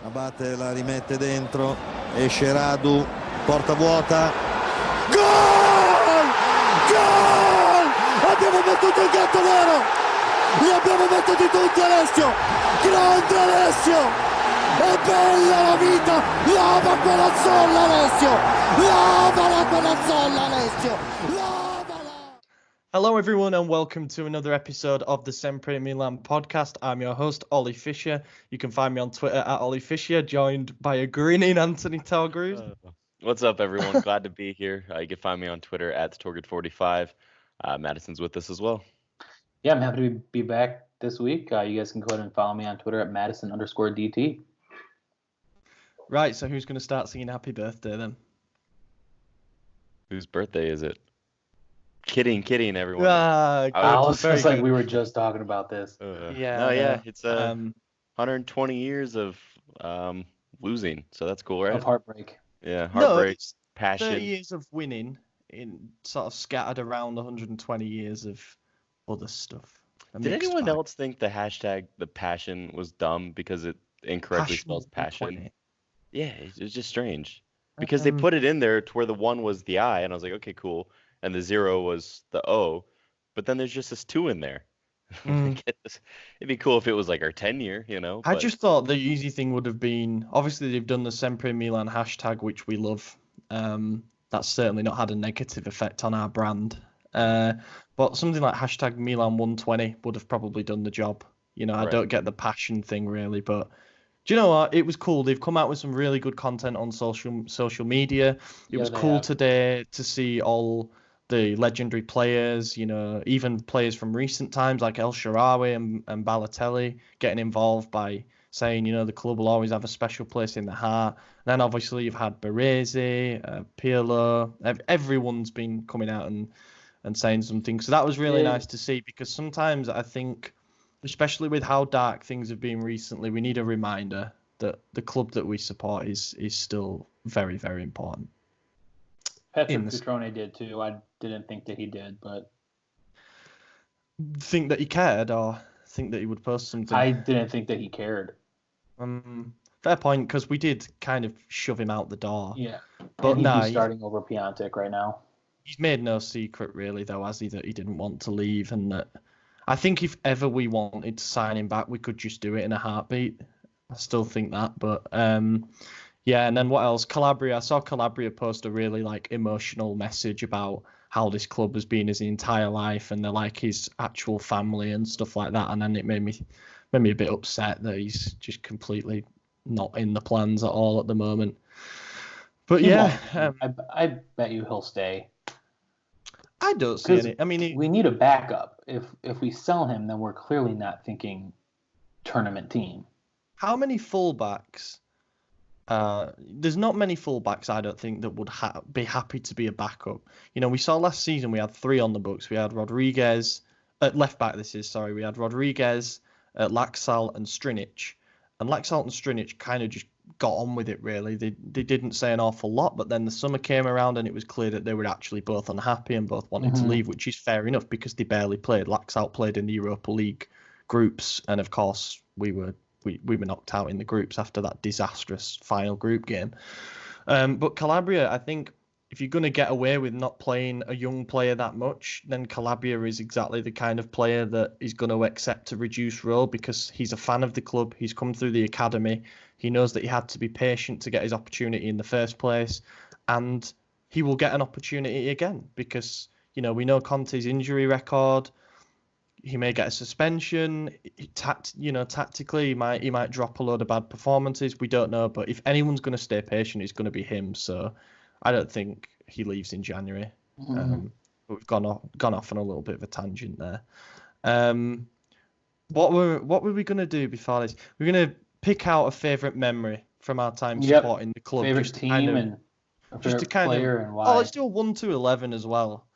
Abate la rimette dentro, esce Radu, porta vuota, gol! Gol! Abbiamo battuto il gatto nero, li abbiamo battuti tutti Alessio, grande Alessio, è bella la vita, lava quella zolla Alessio, lavala quella zolla Alessio, lavala! Hello everyone and welcome to another episode of the SempreMilan podcast. I'm your host, Ollie Fisher. You can find me on Twitter at Ollie Fisher, joined by a grinning Anthony Talgrews. What's up, everyone? Glad to be here. You can find me on Twitter at Torgid45. Madison's with us as well. Yeah, I'm happy to be back this week. You guys can go ahead and follow me on Twitter at Madison_DT. Right, so who's going to start singing happy birthday then? Whose birthday is it? Kidding, everyone. It's like we were just talking about this. It's 120 years of losing, so that's cool, right? Of heartbreak. Yeah, heartbreak, it's passion. 30 years of winning in sort of scattered around 120 years of other stuff. Did anyone else think the hashtag the passion was dumb because it incorrectly spells passion? Yeah, it was just strange because they put it in there to where the 1 was the I, and I was like, okay, cool. And the 0 was the O, but then there's just this 2 in there. It'd be cool if it was like our 10-year, you know. I just thought the easy thing would have been, obviously they've done the SempreMilan hashtag, which we love. That's certainly not had a negative effect on our brand. But something like hashtag Milan120 would have probably done the job. You know, I don't get the passion thing really, but do you know what? It was cool. They've come out with some really good content on social media. It was cool today to see all the legendary players, you know, even players from recent times like El Shaarawy and Balotelli getting involved by saying, you know, the club will always have a special place in the heart. And then obviously you've had Baresi, Pirlo, everyone's been coming out and saying something. So that was really nice to see, because sometimes I think, especially with how dark things have been recently, we need a reminder that the club that we support is still very, very important. Patrick Cutrone did too. I didn't think that he did, but think that he cared, or think that he would post something. I didn't think that he cared. Fair point, because we did kind of shove him out the door. Yeah, but he's starting over Piontek right now. He's made no secret, really, though, has he, that he didn't want to leave, and that I think if ever we wanted to sign him back, we could just do it in a heartbeat. I still think that, but yeah. And then what else? Calabria. I saw Calabria post a really emotional message about how this club has been his entire life, and they're like his actual family and stuff like that. And then it made me a bit upset that he's just completely not in the plans at all at the moment. But I bet you he'll stay. I don't see any. I mean, we need a backup. If we sell him, then we're clearly not thinking tournament team. How many fullbacks? There's not many fullbacks, I don't think, that would be happy to be a backup. You know, we saw last season we had 3 on the books. We had Rodriguez at left back. We had Rodriguez, Laxalt, and Strinic. And Laxalt and Strinic kind of just got on with it, really. They didn't say an awful lot, but then the summer came around and it was clear that they were actually both unhappy and both wanted to leave, which is fair enough because they barely played. Laxalt played in the Europa League groups, and of course we were knocked out in the groups after that disastrous final group game. But Calabria, I think if you're going to get away with not playing a young player that much, then Calabria is exactly the kind of player that is going to accept a reduced role because he's a fan of the club. He's come through the academy. He knows that he had to be patient to get his opportunity in the first place, and he will get an opportunity again because, you know, we know Conte's injury record. He may get a suspension. Tactically, he might drop a load of bad performances. We don't know, but if anyone's going to stay patient, it's going to be him. So I don't think he leaves in January. But we've gone off on a little bit of a tangent there. What were we going to do before this? We're going to pick out a favourite memory from our time supporting the club. Favorite team and favorite player and why. Oh, let's do a 1 to 11 as well.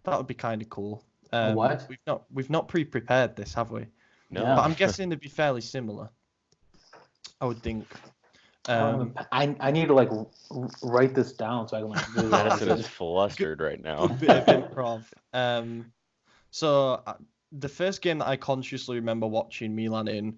That would be kind of cool. What? We've not pre-prepared this, have we? No. But I'm guessing it'd be fairly similar. I would think. I need to write this down so I can Madison is flustered right now. Bit of improv. So the first game that I consciously remember watching Milan in,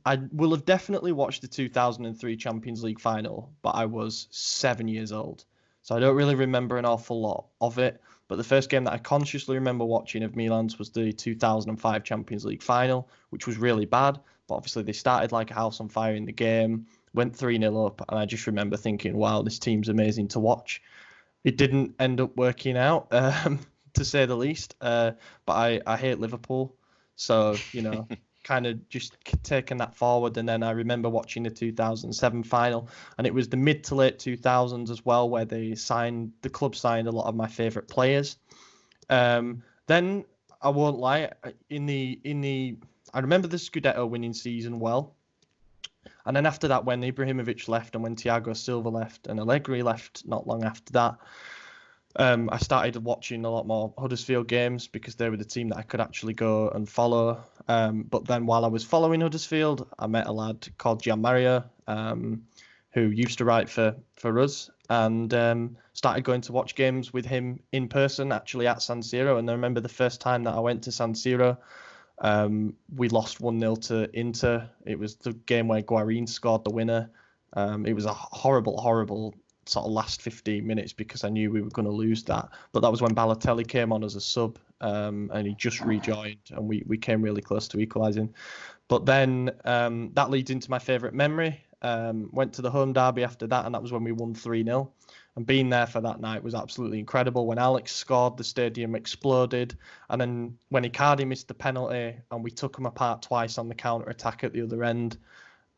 I will have definitely watched the 2003 Champions League final, but I was 7 years old. So I don't really remember an awful lot of it. But the first game that I consciously remember watching of Milan's was the 2005 Champions League final, which was really bad. But obviously they started like a house on fire in the game, went 3-0 up, and I just remember thinking, wow, this team's amazing to watch. It didn't end up working out, to say the least. But I hate Liverpool. So, kind of just taking that forward. And then I remember watching the 2007 final, and it was the mid to late 2000s as well, where the club signed a lot of my favourite players. Then I won't lie, I remember the Scudetto winning season well. And then after that, when Ibrahimovic left and when Thiago Silva left and Allegri left not long after that, I started watching a lot more Huddersfield games because they were the team that I could actually go and follow. But then while I was following Huddersfield, I met a lad called Gianmario, who used to write for us, and started going to watch games with him in person, actually at San Siro. And I remember the first time that I went to San Siro, we lost 1-0 to Inter. It was the game where Guarín scored the winner. It was a horrible sort of last 15 minutes because I knew we were going to lose that. But that was when Balotelli came on as a sub, and he just rejoined, and we came really close to equalising. But then that leads into my favourite memory. Went to the home derby after that, and that was when we won 3-0. And being there for that night was absolutely incredible. When Alex scored, the stadium exploded. And then when Icardi missed the penalty and we took him apart twice on the counter-attack at the other end,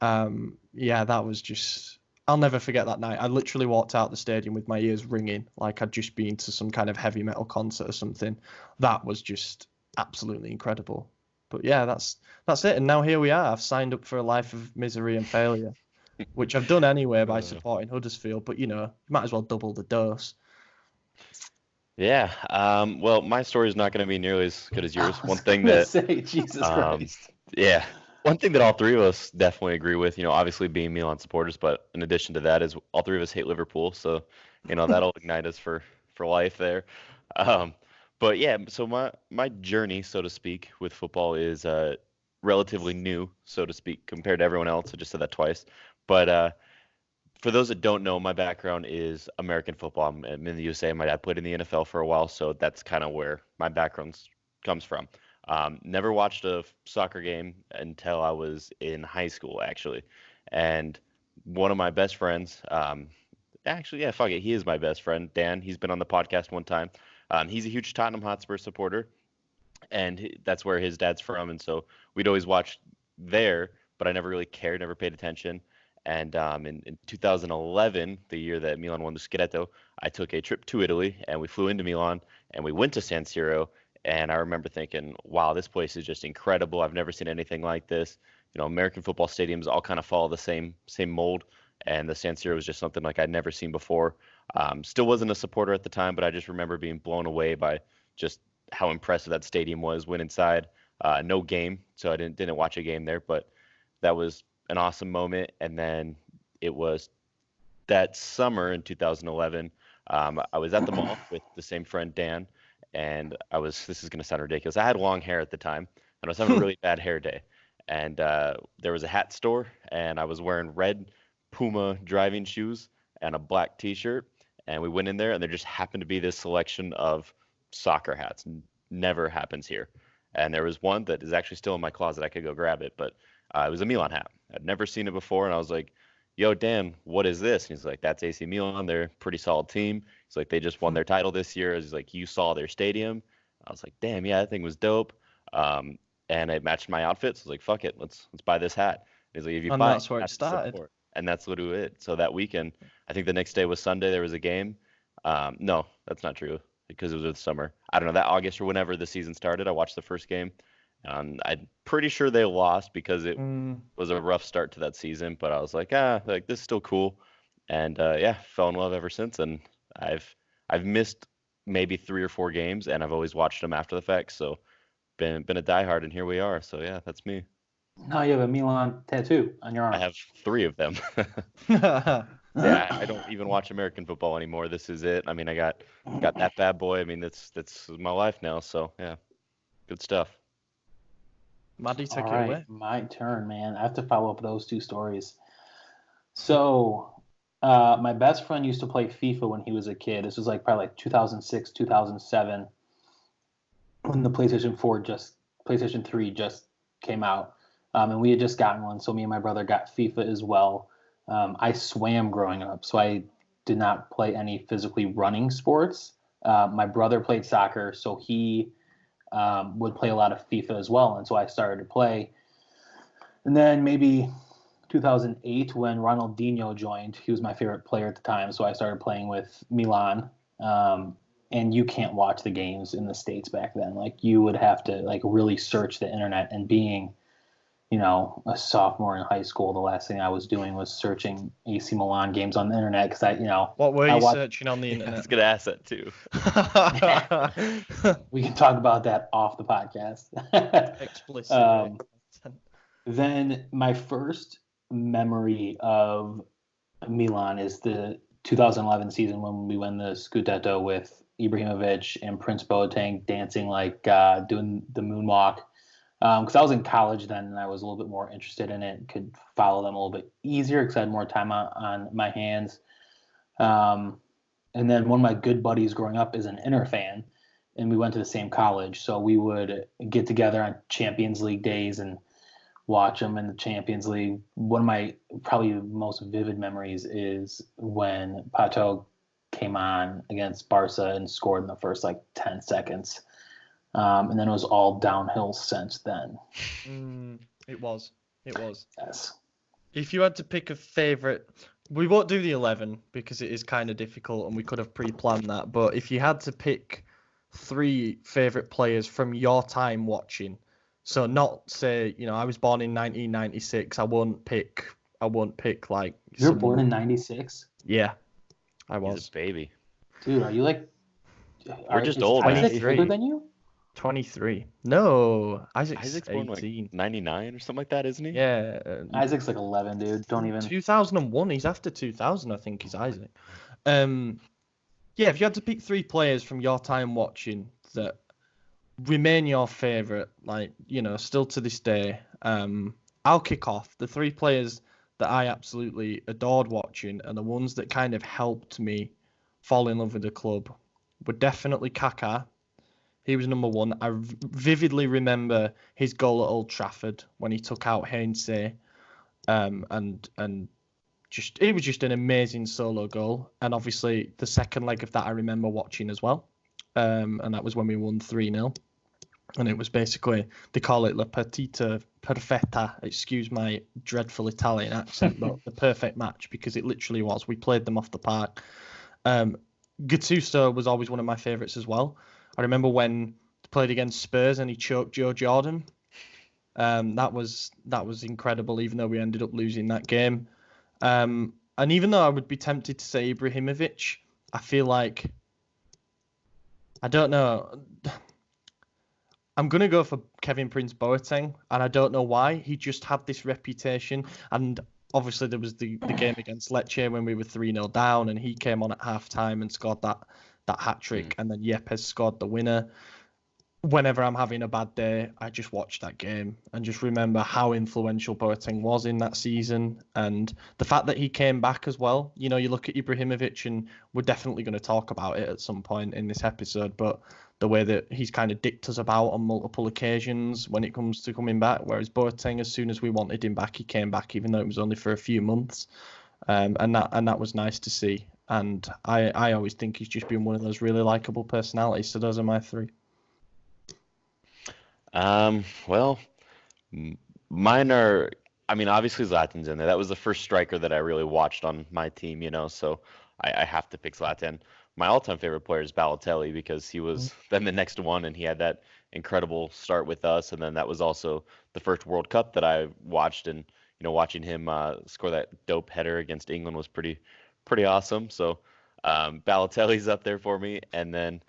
that was just... I'll never forget that night. I literally walked out the stadium with my ears ringing like I'd just been to some kind of heavy metal concert or something. That was just absolutely incredible. But yeah, that's it. And now here we are. I've signed up for a life of misery and failure, which I've done anyway by supporting Huddersfield. But, you might as well double the dose. Yeah. Well, my story is not going to be nearly as good as yours. One thing that... Jesus Christ. Yeah. One thing that all three of us definitely agree with, obviously being Milan supporters, but in addition to that is all three of us hate Liverpool. So, that'll ignite us for life there. But yeah, so my journey, so to speak, with football is relatively new, so to speak, compared to everyone else. I just said that twice. But for those that don't know, my background is American football. I'm in the USA. My dad played in the NFL for a while, so that's kind of where my background comes from. Never watched a soccer game until I was in high school, actually. And one of my best friends, he is my best friend, Dan. He's been on the podcast one time. He's a huge Tottenham Hotspur supporter, and that's where his dad's from. And so we'd always watch there, but I never really cared, never paid attention. And in 2011, the year that Milan won the Scudetto, I took a trip to Italy, and we flew into Milan, and we went to San Siro. And I remember thinking, wow, this place is just incredible. I've never seen anything like this. American football stadiums all kind of follow the same mold. And the San Siro was just something like I'd never seen before. Still wasn't a supporter at the time, but I just remember being blown away by just how impressive that stadium was. Went inside, no game, so I didn't watch a game there, but that was an awesome moment. And then it was that summer in 2011, I was at the mall with the same friend, Dan. And this is going to sound ridiculous. I had long hair at the time, and I was having a really bad hair day. And there was a hat store, and I was wearing red Puma driving shoes and a black T-shirt. And we went in there, and there just happened to be this selection of soccer hats. Never happens here. And there was one that is actually still in my closet. I could go grab it, but it was a Milan hat. I'd never seen it before, and I was like, yo, Dan, what is this? And he's like, that's AC Milan. They're a pretty solid team. He's like, they just won their title this year. He's like, you saw their stadium. I was like, damn, yeah, that thing was dope. And it matched my outfit. So I was like, fuck it, let's buy this hat. And he's like, if you buy it, that's where it started. And that's literally it. So that weekend, I think the next day was Sunday, there was a game. No, that's not true because it was the summer. I don't know, that August or whenever the season started, I watched the first game. I'm pretty sure they lost because it was a rough start to that season, but I was like, this is still cool. And fell in love ever since. And I've missed maybe 3 or 4 games, and I've always watched them after the fact. So been a diehard, and here we are. So yeah, that's me. Now you have a Milan tattoo on your arm. I have 3 of them. Yeah, I don't even watch American football anymore. This is it. I mean, I got that bad boy. I mean, that's my life now. So yeah, good stuff. Maddie, take All it right, away. my turn, man. I have to follow up those two stories. So, my best friend used to play FIFA when he was a kid. This was probably 2006, 2007, when the PlayStation 3 just came out, and we had just gotten one. So me and my brother got FIFA as well. I swam growing up, so I did not play any physically running sports. My brother played soccer, so he would play a lot of FIFA as well, and so I started to play. And then maybe 2008 when Ronaldinho joined. He was my favorite player at the time, so I started playing with Milan. And you can't watch the games in the States back then. You would have to really search the internet. And being, a sophomore in high school, the last thing I was doing was searching AC Milan games on the internet because What were you searching on the I internet? was gonna ask that too. We can talk about that off the podcast. Explicit. Then my first memory of Milan is the 2011 season when we won the Scudetto with Ibrahimovic and Prince Boateng dancing doing the moonwalk. Because I was in college then and I was a little bit more interested in it, could follow them a little bit easier because I had more time on my hands. And then one of my good buddies growing up is an Inter fan, and we went to the same college. So we would get together on Champions League days and watch them in the Champions League. One of my probably most vivid memories is when Pato came on against Barca and scored in the first 10 seconds. And then it was all downhill since then. It was. Yes. If you had to pick a favourite, we won't do the 11 because it is kind of difficult and we could have pre-planned that. But if you had to pick 3 favourite players from your time watching, so not say, I was born in 1996. I won't pick You were born in 96? Yeah, I was. He's a baby. Dude, are you We're just old, man. Isaac older than you? 23. No, Isaac's born 18. 99 or something like that, isn't he? Yeah. Isaac's 11, dude. Don't even. 2001. He's after 2000, I think, is Isaac. Yeah, if you had to pick 3 players from your time watching that remain your favourite, still to this day, I'll kick off. The 3 players that I absolutely adored watching and the ones that kind of helped me fall in love with the club were definitely Kaká. He was number 1. I vividly remember his goal at Old Trafford when he took out Heinze, and it was just an amazing solo goal. And obviously the second leg of that I remember watching as well, and that was when we won 3-0. And it was basically, they call it La Partita Perfetta, excuse my dreadful Italian accent, but the perfect match, because it literally was. We played them off the park. Gattuso was always one of my favourites as well. I remember when he played against Spurs and he choked Joe Jordan. That was incredible, even though we ended up losing that game. And even though I would be tempted to say Ibrahimovic, I feel like, I don't know, I'm going to go for Kevin Prince Boateng, and I don't know why. He just had this reputation, and obviously there was the game against Lecce when we were 3-0 down, and he came on at half-time and scored that hat-trick, and then Yepes scored the winner. Whenever I'm having a bad day, I just watch that game and just remember how influential Boateng was in that season, and the fact that he came back as well. You look at Ibrahimovic, and we're definitely going to talk about it at some point in this episode, but the way that he's kind of dicked us about on multiple occasions when it comes to coming back, whereas Boateng, as soon as we wanted him back, he came back, even though it was only for a few months, and that was nice to see. And I always think he's just been one of those really likable personalities. So those are my 3. Well, mine are, obviously Zlatan's in there. That was the first striker that I really watched on my team, so I have to pick Zlatan. My all-time favorite player is Balotelli because he was then the next one, and he had that incredible start with us, and then that was also the first World Cup that I watched, and watching him score that dope header against England was pretty awesome. So Balotelli's up there for me, and then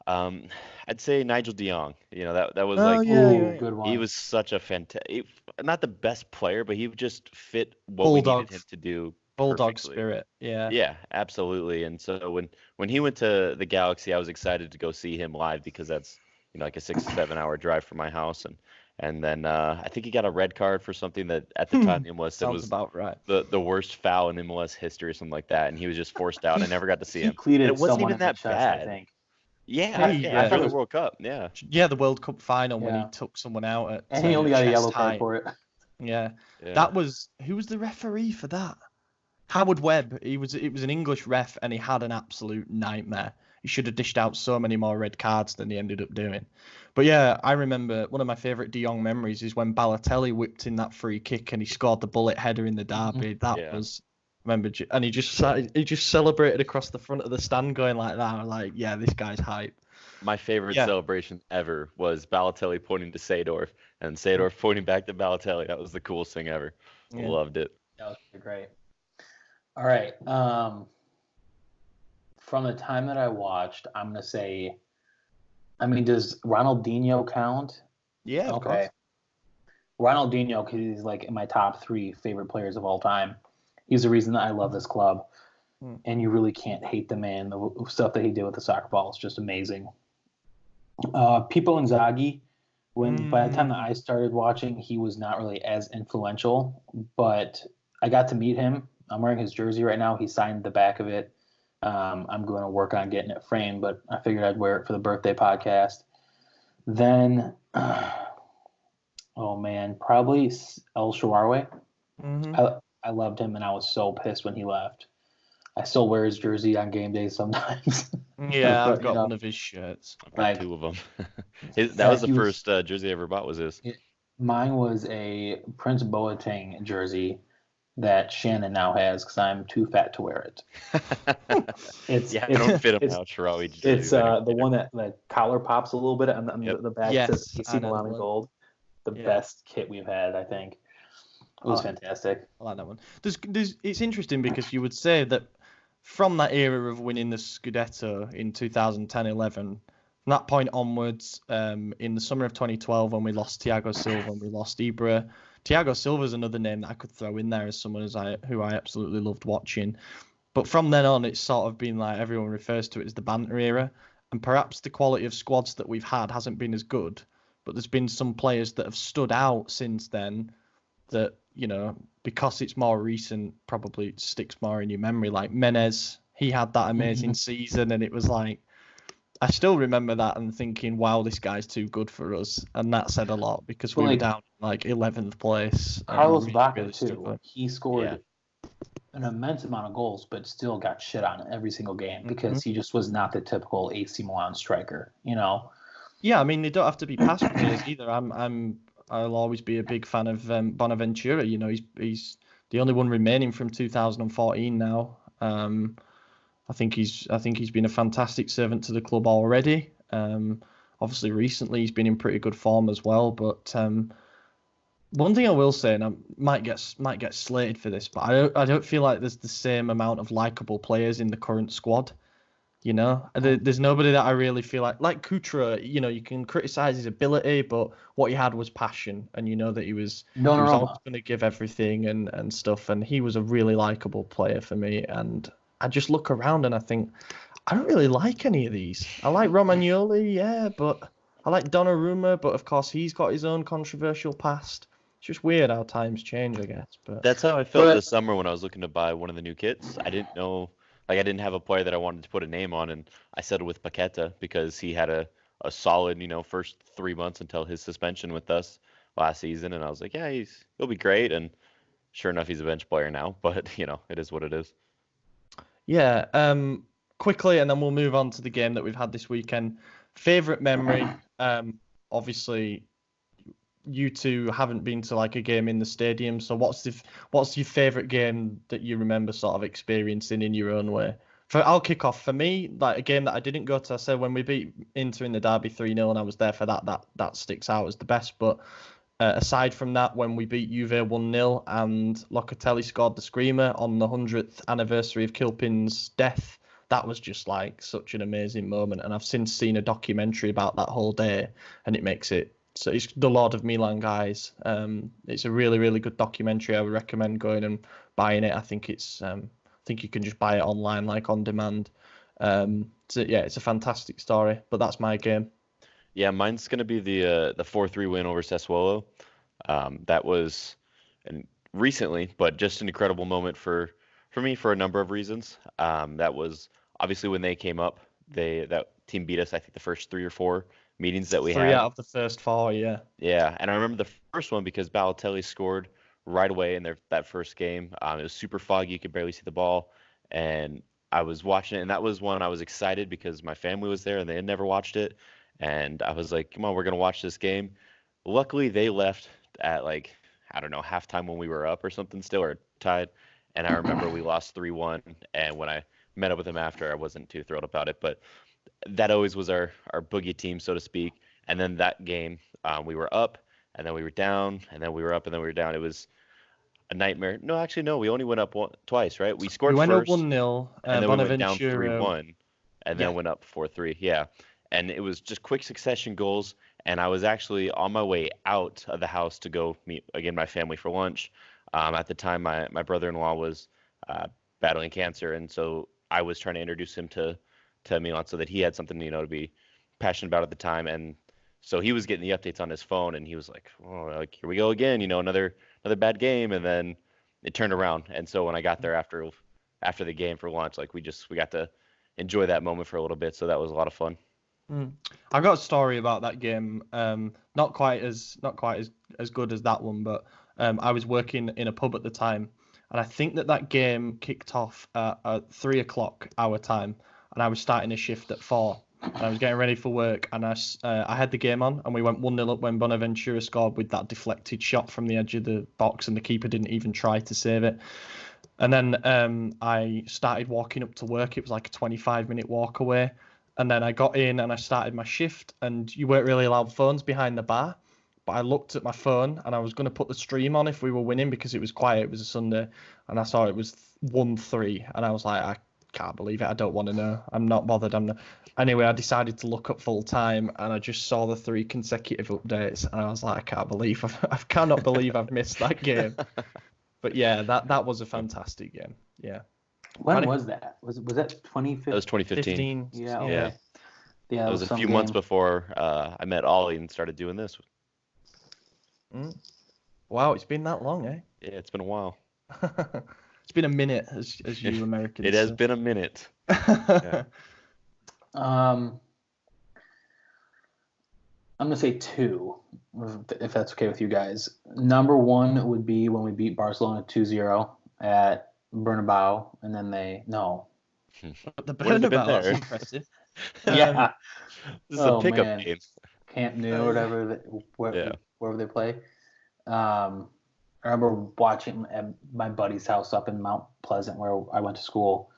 I'd say Nigel de Jong. That was good one. He was such a fantastic, not the best player, but he just fit what we needed him to do. Bulldog perfectly. Spirit, yeah. Yeah, absolutely. And so when he went to the Galaxy, I was excited to go see him live because that's like a 6-7 hour drive from my house, And then I think he got a red card for something that at the time MLS said Sounds was about right. the worst foul in MLS history or something like that, and he was just forced out. I never got to see He him. cleated And it wasn't someone even in the that chest, I bad. think. Yeah, Hey, yeah, I thought after it the was- World Cup, yeah. Yeah, the World Cup final when he Yeah. took someone out at And he only got a chest yellow card height. for it. Yeah. Yeah. That was who was the referee for that? Howard Webb. It was an English ref, and he had an absolute nightmare. He should have dished out so many more red cards than he ended up doing. But yeah, I remember one of my favourite De Jong memories is when Balotelli whipped in that free kick and he scored the bullet header in the derby. That Yeah. was and he just celebrated across the front of the stand going like that. I was like, yeah, this guy's hype. My favorite Yeah. celebration ever was Balotelli pointing to Seedorf and Seedorf pointing back to Balotelli. That was the coolest thing ever. Yeah. Loved it. That was pretty great. All right. From the time that I watched, I'm going to say, I mean, does Ronaldinho count? Yeah, of course. Ronaldinho, because he's like in my top 3 favorite players of all time. He's the reason that I love this club. And you really can't hate the man. The stuff that he did with the soccer ball is just amazing. Pippo Inzaghi, by the time that I started watching, he was not really as influential, but I got to meet him. I'm wearing his jersey right now. He signed the back of it. I'm going to work on getting it framed, but I figured I'd wear it for the birthday podcast. Then, probably El Shaarawy. I loved him, and I was so pissed when he left. I still wear his jersey on game days sometimes. Yeah, But, I've got one of his shirts. I've got Like- 2 of them. That was the first jersey I ever bought. Was his? Mine was a Prince Boateng jersey that Shannon now has because I'm too fat to wear it. It's I don't fit him it's- now, Shaarawy. It's the one that the collar pops a little bit on the back. Yes, Says AC I know Milan the in one. gold. The Yeah. best kit we've had, I think. It was fantastic. I like that one. It's interesting because you would say that from that era of winning the Scudetto in 2010-11, from that point onwards, in the summer of 2012 when we lost Thiago Silva and we lost Ibra, Thiago Silva is another name that I could throw in there as someone who I absolutely loved watching. But from then on, it's sort of been like everyone refers to it as the banter era, and perhaps the quality of squads that we've had hasn't been as good. But there's been some players that have stood out since then that, you know, because it's more recent, probably sticks more in your memory. Like Menez, he had that amazing season, and it was like, I still remember that and thinking, wow, this guy's too good for us. And that said a lot because we were down like 11th place. Carlos really, Bacca, really too. struggling. He scored an immense amount of goals, but still got shit on every single game because he just was not the typical AC Milan striker, you know? Yeah, I mean, they don't have to be past players either. I'll always be a big fan of Bonaventura. You know, he's the only one remaining from 2014 now. I think he's been a fantastic servant to the club already. Obviously, recently he's been in pretty good form as well. But one thing I will say, and I might get slated for this, but I don't feel like there's the same amount of likable players in the current squad. You know, there's nobody that I really feel like Kutra. You know, you can criticize his ability, but what he had was passion, and you know that he was always going to give everything and stuff. And he was a really likable player for me. And I just look around and I think I don't really like any of these. I like Romagnoli, yeah, but I like Donnarumma, but of course he's got his own controversial past. It's just weird how times change, I guess. But that's how I felt this summer when I was looking to buy one of the new kits. I didn't know. Like, I didn't have a player that I wanted to put a name on, and I settled with Paqueta because he had a solid, you know, first 3 months until his suspension with us last season, and I was like, yeah, he'll be great, and sure enough, he's a bench player now, but, you know, it is what it is. Yeah, quickly, and then we'll move on to the game that we've had this weekend. Favorite memory, obviously, you two haven't been to like a game in the stadium, so what's your favorite game that you remember sort of experiencing in your own way? I'll kick off. For me, like a game that I didn't go to, I said when we beat Inter in the derby 3-0 and I was there for that sticks out as the best. But aside from that, when we beat Juve 1-0 and Locatelli scored the screamer on the 100th anniversary of Kilpin's death, that was just like such an amazing moment. And I've since seen a documentary about that whole day, and it makes it. So it's The Lord of Milan, guys. It's a really, really good documentary. I would recommend going and buying it. I think you can just buy it online, like on demand. So yeah, it's a fantastic story. But that's my game. Yeah, mine's gonna be the 4-3 win over Sassuolo. That was and recently, but just an incredible moment for me for a number of reasons. That was obviously when they came up. That team beat us, I think, the first 3 or 4 meetings that we 3 had. out of the first 4, yeah. Yeah, and I remember the first one because Balotelli scored right away in that first game. It was super foggy; you could barely see the ball, and I was watching it, and that was one I was excited because my family was there and they had never watched it, and I was like, "Come on, we're gonna watch this game." Luckily, they left at like I don't know halftime when we were up or something still or tied, and I remember we lost 3-1, and when I met up with them after, I wasn't too thrilled about it, but that always was our boogie team, so to speak. And then that game, we were up, and then we were down, and then we were up, and then we were down. It was a nightmare. No, actually, no. We only went up twice, right? We We scored went up first, 1-0. and then we went down Bonaventura. 3-1, and Yeah. then went up 4-3. Yeah, and it was just quick succession goals. And I was actually on my way out of the house to go meet again my family for lunch. At the time, my brother-in-law was battling cancer, and so I was trying to introduce him to Milan so that he had something to be passionate about at the time. And so he was getting the updates on his phone, and he was like, "Oh, like here we go again, another bad game." And then it turned around. And so when I got there after the game for lunch, like we got to enjoy that moment for a little bit. So that was a lot of fun. I got a story about that game. Not quite as good as that one, but I was working in a pub at the time, and I think that game kicked off at 3 o'clock our time, and I was starting a shift at 4, and I was getting ready for work, and I had the game on, and we went 1-0 up when Bonaventura scored with that deflected shot from the edge of the box, and the keeper didn't even try to save it. And then I started walking up to work. It was like a 25-minute walk away. And then I got in and I started my shift, and you weren't really allowed phones behind the bar. But I looked at my phone and I was going to put the stream on if we were winning because it was quiet. It was a Sunday, and I saw it was 1-3, and I was like, I can't believe it. I don't want to know. I'm not bothered. Anyway, I decided to look up full time, and I just saw the 3 consecutive updates, and I was like, I cannot believe I've missed that game. But yeah, that was a fantastic game. Yeah. When was that? Was that 2015? That was 2015. 15. Yeah. Okay. Yeah. Yeah. It was a few months before I met Ollie and started doing this. Wow, it's been that long, eh? Yeah, it's been a while. It's been a minute, as you Americans It has say. been a minute. Yeah. I'm gonna say 2, if that's okay with you guys. Number 1 would be when we beat Barcelona 2-0 at Bernabeu, and then The Where's it been Bernabeu, that's there? impressive. yeah, This is a pickup game. Camp Nou or whatever, wherever they play. I remember watching at my buddy's house up in Mount Pleasant where I went to school,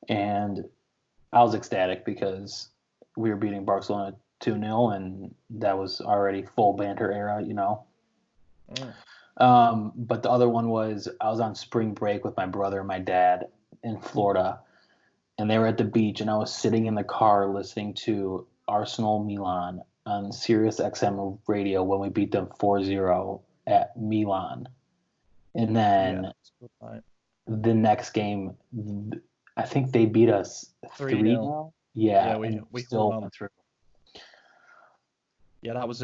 and I was ecstatic because we were beating Barcelona 2-0, and that was already full banter era, But the other one was I was on spring break with my brother and my dad in Florida, and they were at the beach, and I was sitting in the car listening to Arsenal Milan on Sirius XM radio when we beat them 4-0 at Milan. And then the next game, I think they beat us 3-0. Yeah, we still went went through. Yeah, that was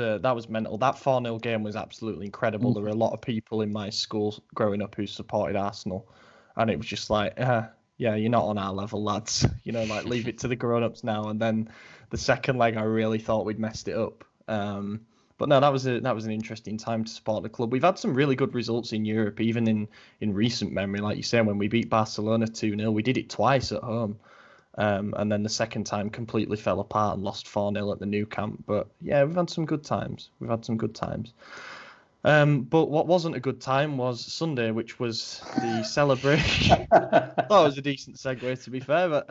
mental. That 4-0 game was absolutely incredible. There were a lot of people in my school growing up who supported Arsenal, and it was just like, yeah, you're not on our level, lads. Like leave it to the grown-ups now. And then the second leg, I really thought we'd messed it up. But no, that was an interesting time to support the club. We've had some really good results in Europe, even in recent memory. Like you say, when we beat Barcelona 2-0, we did it twice at home. And then the second time completely fell apart and lost 4-0 at the Nou Camp. But yeah, we've had some good times. But what wasn't a good time was Sunday, which was the celebration. That was a decent segue, to be fair. But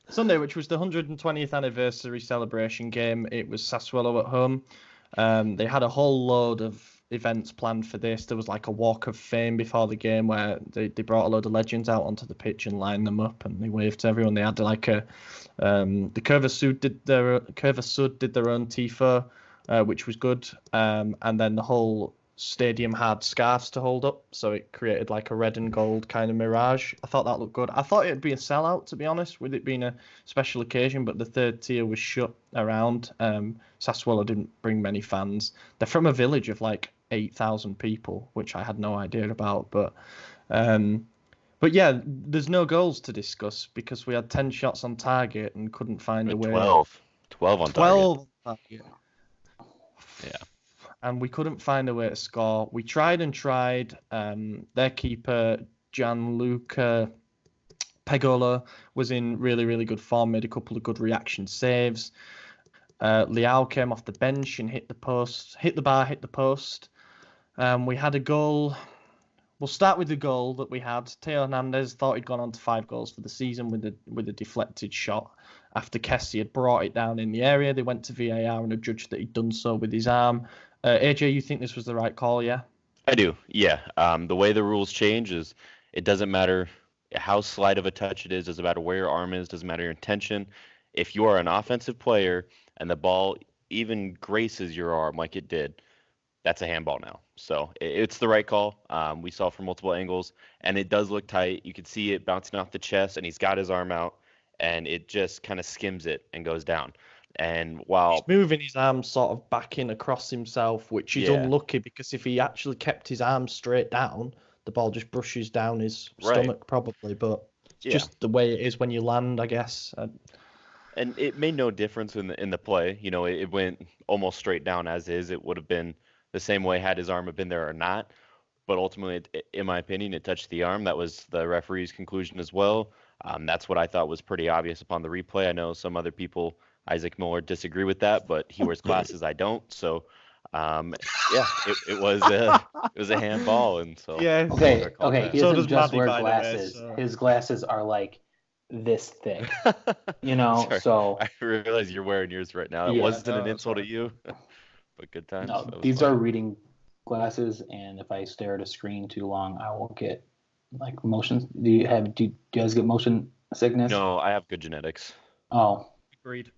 Sunday, which was the 120th anniversary celebration game, it was Sassuolo at home. They had a whole load of events planned for this. There was like a walk of fame before the game where they brought a load of legends out onto the pitch and lined them up, and they waved to everyone. They had like the Curva Sud did their own tifo, which was good, and then the whole stadium had scarves to hold up, so it created like a red and gold kind of mirage. I thought that looked good. I thought it'd be a sellout, to be honest, with it being a special occasion, but the third tier was shut around. Sassuolo didn't bring many fans. They're from a village of like 8,000 people, which I had no idea about. But yeah, there's no goals to discuss because we had 10 shots on target and couldn't find a way. 12 on 12 on target. Yeah. And we couldn't find a way to score. We tried and tried. Their keeper, Gianluca Pegolo, was in really, really good form, made a couple of good reaction saves. Leao came off the bench and hit the post, hit the bar, hit the post. We had a goal. We'll start with the goal that we had. Teo Hernandez thought he'd gone on to 5 goals for the season with a deflected shot. After Kessie had brought it down in the area, they went to VAR and adjudged that he'd done so with his arm. AJ, you think this was the right call, yeah? I do, yeah. The way the rules change is it doesn't matter how slight of a touch it is, doesn't matter where your arm is, doesn't matter your intention. If you are an offensive player and the ball even graces your arm like it did, that's a handball now. So it's the right call. We saw from multiple angles, and it does look tight. You can see it bouncing off the chest, and he's got his arm out, and it just kind of skims it and goes down. And while he's moving his arm sort of back in across himself, which is unlucky because if he actually kept his arm straight down, the ball just brushes down his stomach probably. But it's just the way it is when you land, I guess. And it made no difference in the play. You know, it went almost straight down as is. It would have been the same way had his arm have been there or not. But ultimately, in my opinion, it touched the arm. That was the referee's conclusion as well. That's what I thought was pretty obvious upon the replay. I know some other people, Isaac Miller, disagree with that, but he wears glasses. I don't. So, it was a handball, and so okay. He doesn't just wear glasses. His glasses are like this thick, you know. Sorry, so I realize you're wearing yours right now. It wasn't an insult to you, but good times. No, these are reading glasses, and if I stare at a screen too long, I will get like motion. Do you guys get motion sickness? No, I have good genetics. Oh, agreed.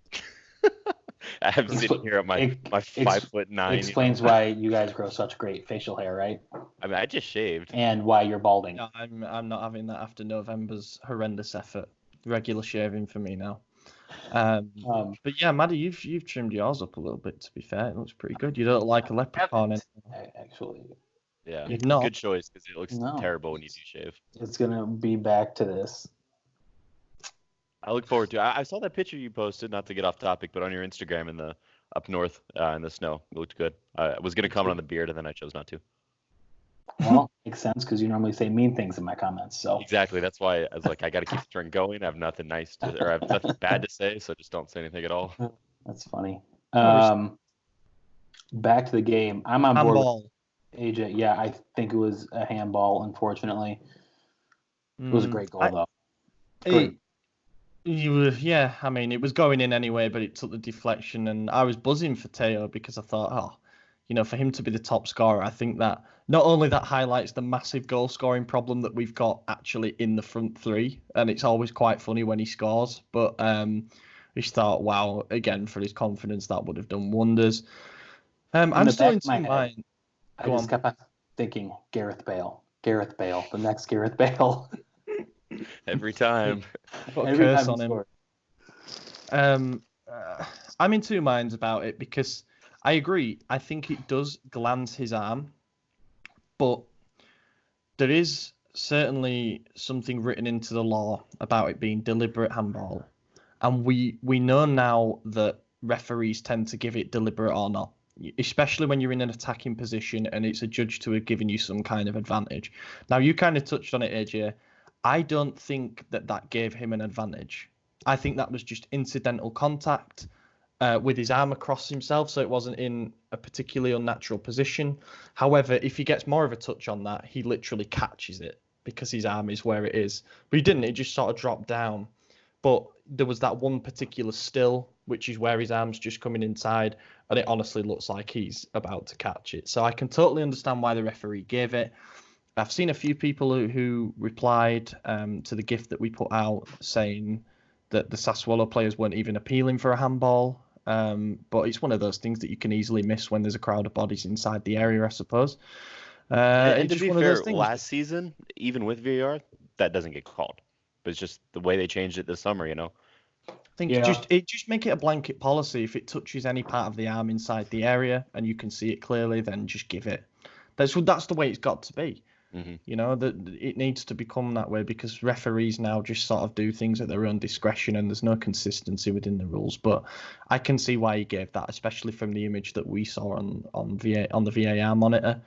I'm sitting here at my 5'9". Explains why you guys grow such great facial hair, right? I mean, I just shaved. And why you're balding. No, I'm not having that after November's horrendous effort. Regular shaving for me now. But yeah, Maddie, you've trimmed yours up a little bit. To be fair, it looks pretty good. You don't look like a leprechaun. Actually, yeah, you've not. Good choice because it looks terrible when you do shave. It's gonna be back to this. I look forward to it. I saw that picture you posted, not to get off topic, but on your Instagram in the up north in the snow. It looked good. I was going to comment on the beard, and then I chose not to. Well, makes sense because you normally say mean things in my comments. So exactly. That's why I was like, I got to keep the trend going. I have nothing nice to, or I have nothing bad to say, so just don't say anything at all. That's funny. Back to the game. I'm on board with AJ. Yeah, I think it was a handball, unfortunately. It was a great goal, though. I mean, it was going in anyway, but it took the deflection, and I was buzzing for Teo because I thought, for him to be the top scorer, I think that not only that highlights the massive goal scoring problem that we've got actually in the front three, and it's always quite funny when he scores, but I just thought, wow, again, for his confidence, that would have done wonders. I'm still in two minds. I just kept on thinking, Gareth Bale, the next Gareth Bale. Every time. Every curse on him. I'm in two minds about it because I agree. I think it does glance his arm, but there is certainly something written into the law about it being deliberate handball, and we know now that referees tend to give it deliberate or not, especially when you're in an attacking position and it's adjudged to have given you some kind of advantage. Now, you kind of touched on it, AJ. I don't think that gave him an advantage. I think that was just incidental contact with his arm across himself, so it wasn't in a particularly unnatural position. However, if he gets more of a touch on that, he literally catches it because his arm is where it is. But he didn't. It just sort of dropped down. But there was that one particular still, which is where his arm's just coming inside, and it honestly looks like he's about to catch it. So I can totally understand why the referee gave it. I've seen a few people who replied to the GIF that we put out saying that the Sassuolo players weren't even appealing for a handball. But it's one of those things that you can easily miss when there's a crowd of bodies inside the area, I suppose. And It's to just be one of fair, those things. last season, even with VAR, that doesn't get called. But it's just the way they changed it this summer, you know. I think Yeah. just make it a blanket policy. If it touches any part of the arm inside the area and you can see it clearly, then just give it. That's the way it's got to be. Mm-hmm. You know, that it needs to become that way because referees now just sort of do things at their own discretion and there's no consistency within the rules. But I can see why he gave that, especially from the image that we saw on the VAR monitor.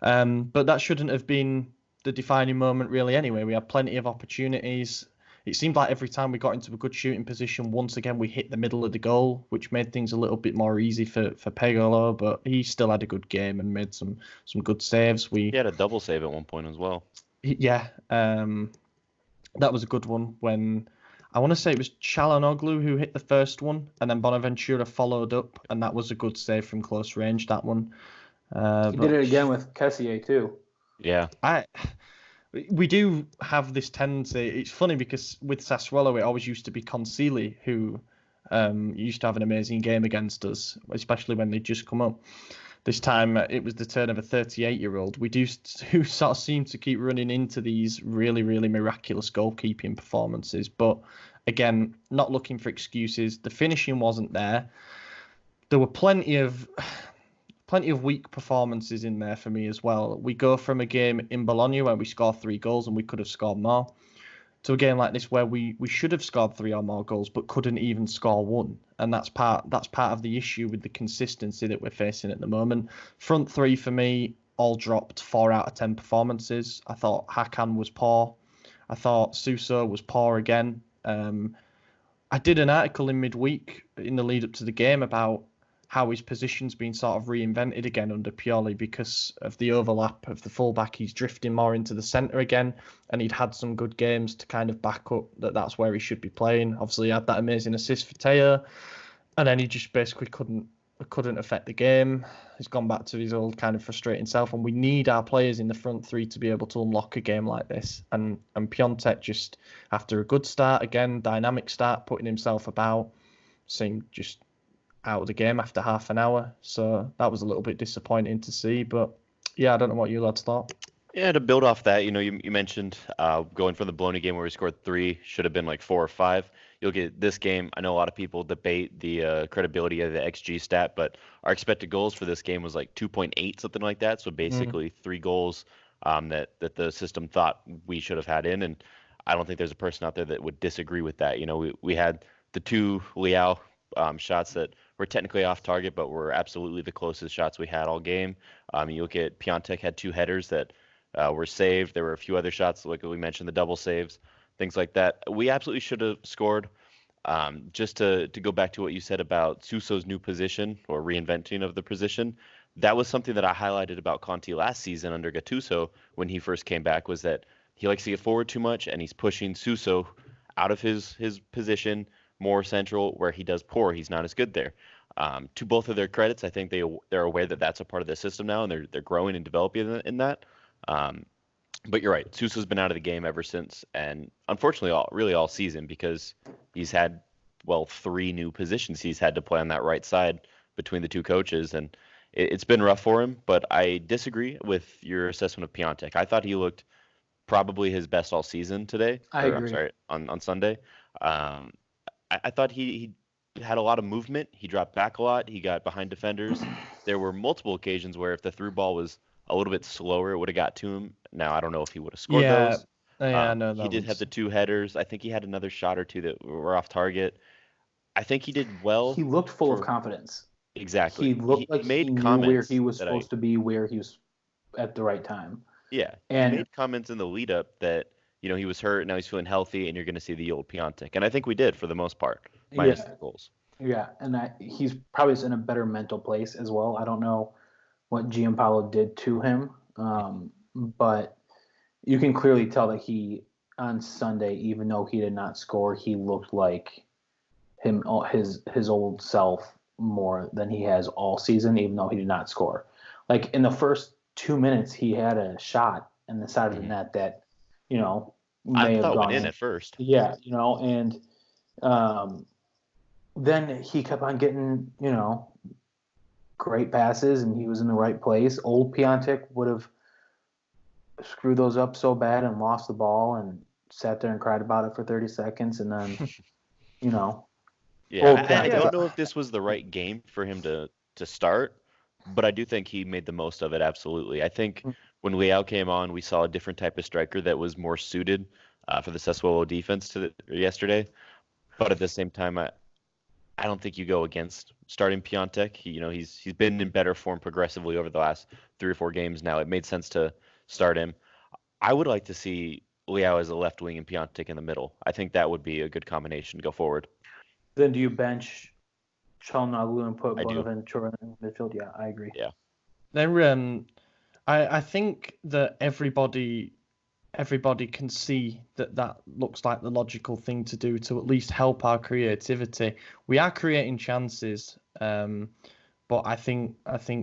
But that shouldn't have been the defining moment really anyway. We had plenty of opportunities. It seemed like every time we got into a good shooting position, once again we hit the middle of the goal, which made things a little bit more easy for Pegolo, but he still had a good game and made some good saves. He had a double save at one point as well. Yeah, that was a good one when I want to say it was Çalhanoğlu who hit the first one, and then Bonaventura followed up, and that was a good save from close range, that one. He did it again with Kessié too. Yeah. We do have this tendency. It's funny because with Sassuolo, it always used to be Concili who used to have an amazing game against us, especially when they just come up. This time it was the turn of a 38-year-old. We do sort of seem to keep running into these really, really miraculous goalkeeping performances. But again, not looking for excuses. The finishing wasn't there. There were plenty of weak performances in there for me as well. We go from a game in Bologna where we score 3 goals and we could have scored more, to a game like this where we should have scored 3 or more goals but couldn't even score 1. And that's part of the issue with the consistency that we're facing at the moment. Front 3 for me all dropped 4 out of 10 performances. I thought Hakan was poor. I thought Suso was poor again. I did an article in midweek in the lead up to the game about how his position's been sort of reinvented again under Pioli because of the overlap of the fullback. He's drifting more into the centre again, and he'd had some good games to kind of back up that that's where he should be playing. Obviously, he had that amazing assist for Teo, and then he just basically couldn't affect the game. He's gone back to his old kind of frustrating self, and we need our players in the front 3 to be able to unlock a game like this. And Piontek just, after a good start, again, dynamic start, putting himself about, seemed just out of the game after half an hour. So that was a little bit disappointing to see. But yeah, I don't know what you lads thought. Yeah, to build off that, you know, you mentioned going from the Bologna game where we scored 3, should have been like 4 or 5. You'll get this game. I know a lot of people debate the credibility of the XG stat, but our expected goals for this game was like 2.8, something like that. So basically 3 goals that the system thought we should have had in. And I don't think there's a person out there that would disagree with that. You know, we had the 2 Leao shots that were technically off target, but were absolutely the closest shots we had all game. You look at Piontek had 2 headers that were saved. There were a few other shots, like we mentioned, the double saves, things like that. We absolutely should have scored. Just to go back to what you said about Suso's new position or reinventing of the position, that was something that I highlighted about Conte last season under Gattuso when he first came back, was that he likes to get forward too much and he's pushing Suso out of his position, more central, where he does poor. He's not as good there. To both of their credits, I think they're aware that that's a part of the system now, and they're growing and developing in that. But you're right. Suso's been out of the game ever since, and unfortunately, all season, because he's had 3 new positions he's had to play on that right side between the 2 coaches, and it's been rough for him. But I disagree with your assessment of Piontek. I thought he looked probably his best all season today. I agree. I'm sorry, on Sunday. I thought he had a lot of movement. He dropped back a lot. He got behind defenders. There were multiple occasions where if the through ball was a little bit slower, it would have got to him. Now, I don't know if he would have scored those. Yeah, no, he did have the 2 headers. I think he had another shot or 2 that were off target. I think he did well. He looked full of confidence. Exactly. He looked like he knew where he was supposed to be, where he was at the right time. Yeah, and he made comments in the lead up that, you know, he was hurt, now he's feeling healthy, and you're going to see the old Piontek. And I think we did for the most part, minus the goals. Yeah, and he's probably in a better mental place as well. I don't know what Gianpaolo did to him, but you can clearly tell that he, on Sunday, even though he did not score, he looked like his old self more than he has all season, even though he did not score. Like in the first 2 minutes, he had a shot in the side of the net that, you know, may have gone went in at first. Yeah, you know, and then he kept on getting, great passes, and he was in the right place. Old Piontek would have screwed those up so bad and lost the ball and sat there and cried about it for 30 seconds, and then, Yeah, old I Piontek. don't know if this was the right game for him to start, but I do think he made the most of it. Absolutely. I think when Leao came on, we saw a different type of striker that was more suited for the Sassuolo defense yesterday. But at the same time, I don't think you go against starting Piontek. He's been in better form progressively over the last 3 or 4 games now. It made sense to start him. I would like to see Leao as a left wing and Piontek in the middle. I think that would be a good combination to go forward. Then do you bench Çalhanoğlu and put I do. Bonaventura in midfield? Yeah, I agree. Yeah. I think that everybody can see that looks like the logical thing to do to at least help our creativity. We are creating chances, but I think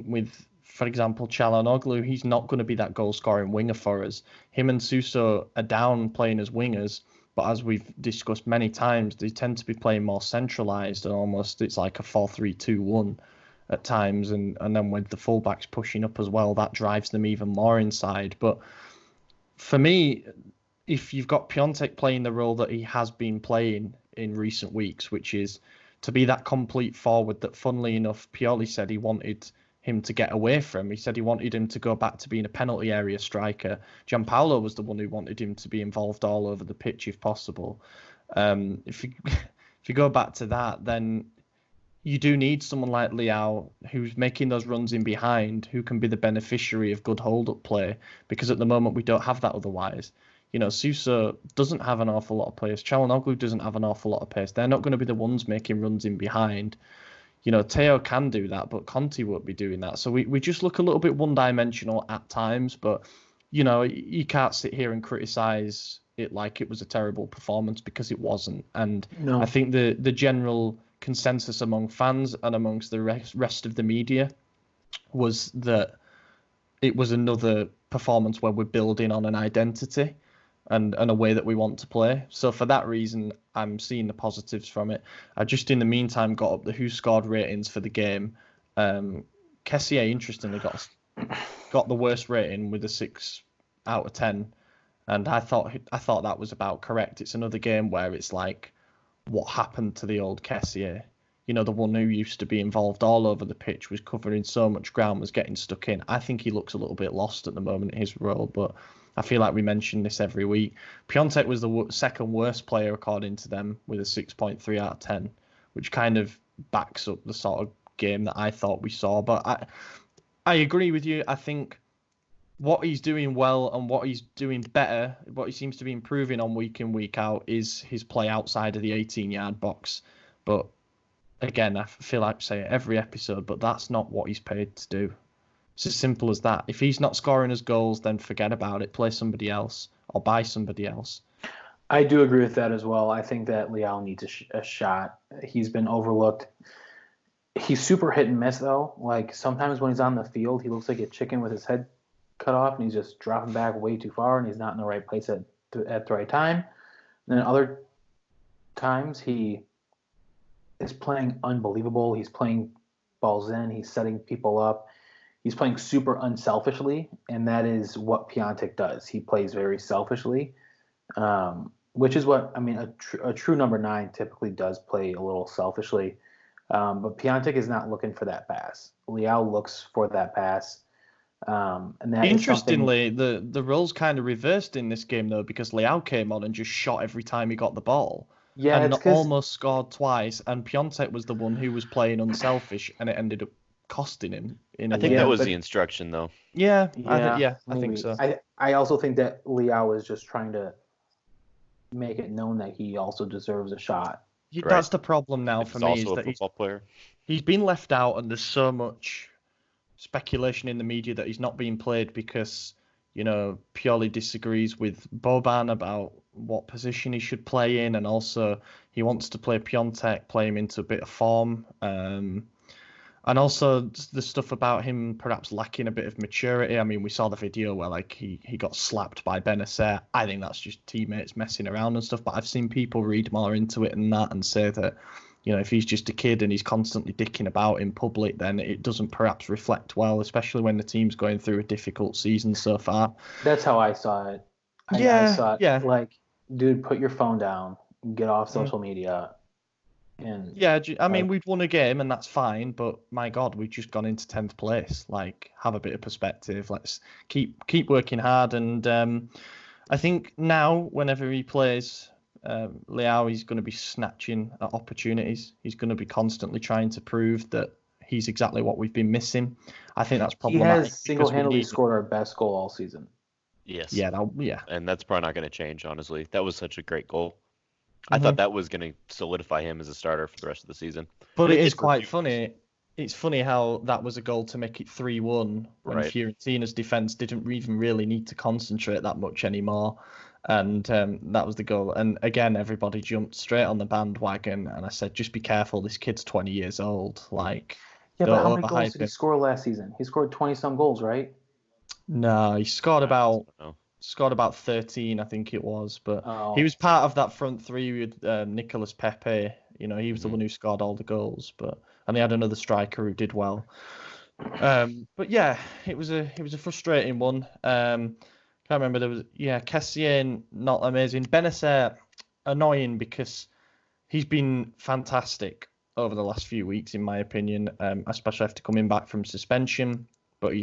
with, for example, Çalhanoğlu, he's not going to be that goal-scoring winger for us. Him and Suso are down playing as wingers, but as we've discussed many times, they tend to be playing more centralised, and almost it's like a 4-3-2-1 at times, and then with the fullbacks pushing up as well, that drives them even more inside. But for me, if you've got Piontek playing the role that he has been playing in recent weeks, which is to be that complete forward that, funnily enough, Pioli said he wanted him to get away from. He said he wanted him to go back to being a penalty area striker. Gianpaolo was the one who wanted him to be involved all over the pitch if possible. If you go back to that, then you do need someone like Leao who's making those runs in behind, who can be the beneficiary of good hold-up play, because at the moment we don't have that otherwise. Suso doesn't have an awful lot of pace. Çalhanoğlu doesn't have an awful lot of pace. They're not going to be the ones making runs in behind. Teo can do that, but Conte won't be doing that. So we just look a little bit one-dimensional at times, but, you can't sit here and criticise it like it was a terrible performance, because it wasn't. And No. I think the general consensus among fans and amongst the rest of the media was that it was another performance where we're building on an identity and a way that we want to play. So for that reason, I'm seeing the positives from it. I just, in the meantime, got up the who scored ratings for the game. Kessié, interestingly, got the worst rating with a 6 out of 10. And I thought that was about correct. It's another game where it's like, what happened to the old Kessié? The one who used to be involved all over the pitch, was covering so much ground, was getting stuck in. I think he looks a little bit lost at the moment in his role, but I feel like we mention this every week. Piontek was the second worst player according to them, with a 6.3 out of 10, which kind of backs up the sort of game that I thought we saw. But I agree with you. I think what he's doing well and what he's doing better, what he seems to be improving on week in, week out, is his play outside of the 18-yard box. But again, I feel like I say it every episode, but that's not what he's paid to do. It's as simple as that. If he's not scoring his goals, then forget about it. Play somebody else or buy somebody else. I do agree with that as well. I think that Leao needs a shot. He's been overlooked. He's super hit and miss, though. Like, sometimes when he's on the field, he looks like a chicken with his head cut off, and he's just dropping back way too far, and he's not in the right place at the right time. And then other times, he is playing unbelievable. He's playing balls in. He's setting people up. He's playing super unselfishly, and that is what Piontek does. He plays very selfishly, which is what, a true number 9 typically does play a little selfishly. But Piontek is not looking for that pass. Leao looks for that pass. And that Interestingly, the roles kind of reversed in this game, though, because Leao came on and just shot every time he got the ball. Yeah, and almost scored twice, and Piontek was the one who was playing unselfish, and it ended up costing him. I think that was the instruction, though. Yeah, I think so. I also think that Leao is just trying to make it known that he also deserves a shot. Right. That's the problem now for me. He's also a football player. He's been left out, and there's so much speculation in the media that he's not being played because, Pioli disagrees with Boban about what position he should play in, and also he wants to play Piontek, play him into a bit of form. And also the stuff about him perhaps lacking a bit of maturity. We saw the video where he got slapped by Benacer. I think that's just teammates messing around and stuff, but I've seen people read more into it than that and say that, if he's just a kid and he's constantly dicking about in public, then it doesn't perhaps reflect well, especially when the team's going through a difficult season so far. That's how I saw it. I saw it like, dude, put your phone down, get off social media. And I mean, we'd won a game and that's fine, but my God, we've just gone into 10th place. Like, have a bit of perspective. Let's keep working hard. And I think now, whenever he plays Leao, he's going to be snatching at opportunities. He's going to be constantly trying to prove that he's exactly what we've been missing. I think that's problematic. He has single-handedly scored our best goal all season. Yes. Yeah. And that's probably not going to change, honestly. That was such a great goal. I thought that was going to solidify him as a starter for the rest of the season. But it is quite funny. It's funny how that was a goal to make it 3-1 when Fiorentina's defence didn't even really need to concentrate that much anymore. And that was the goal. And again, everybody jumped straight on the bandwagon. And I said, just be careful. This kid's 20 years old. Like, yeah, but how many goals did he score last season? He scored 20-some goals, right? No, he scored about 13, I think it was. But he was part of that front three with Nicolas Pepe. He was the one who scored all the goals. And they had another striker who did well. But yeah, it was a frustrating one. Can't remember. There was Kessié, not amazing. Benacer, annoying because he's been fantastic over the last few weeks, in my opinion, especially after coming back from suspension. But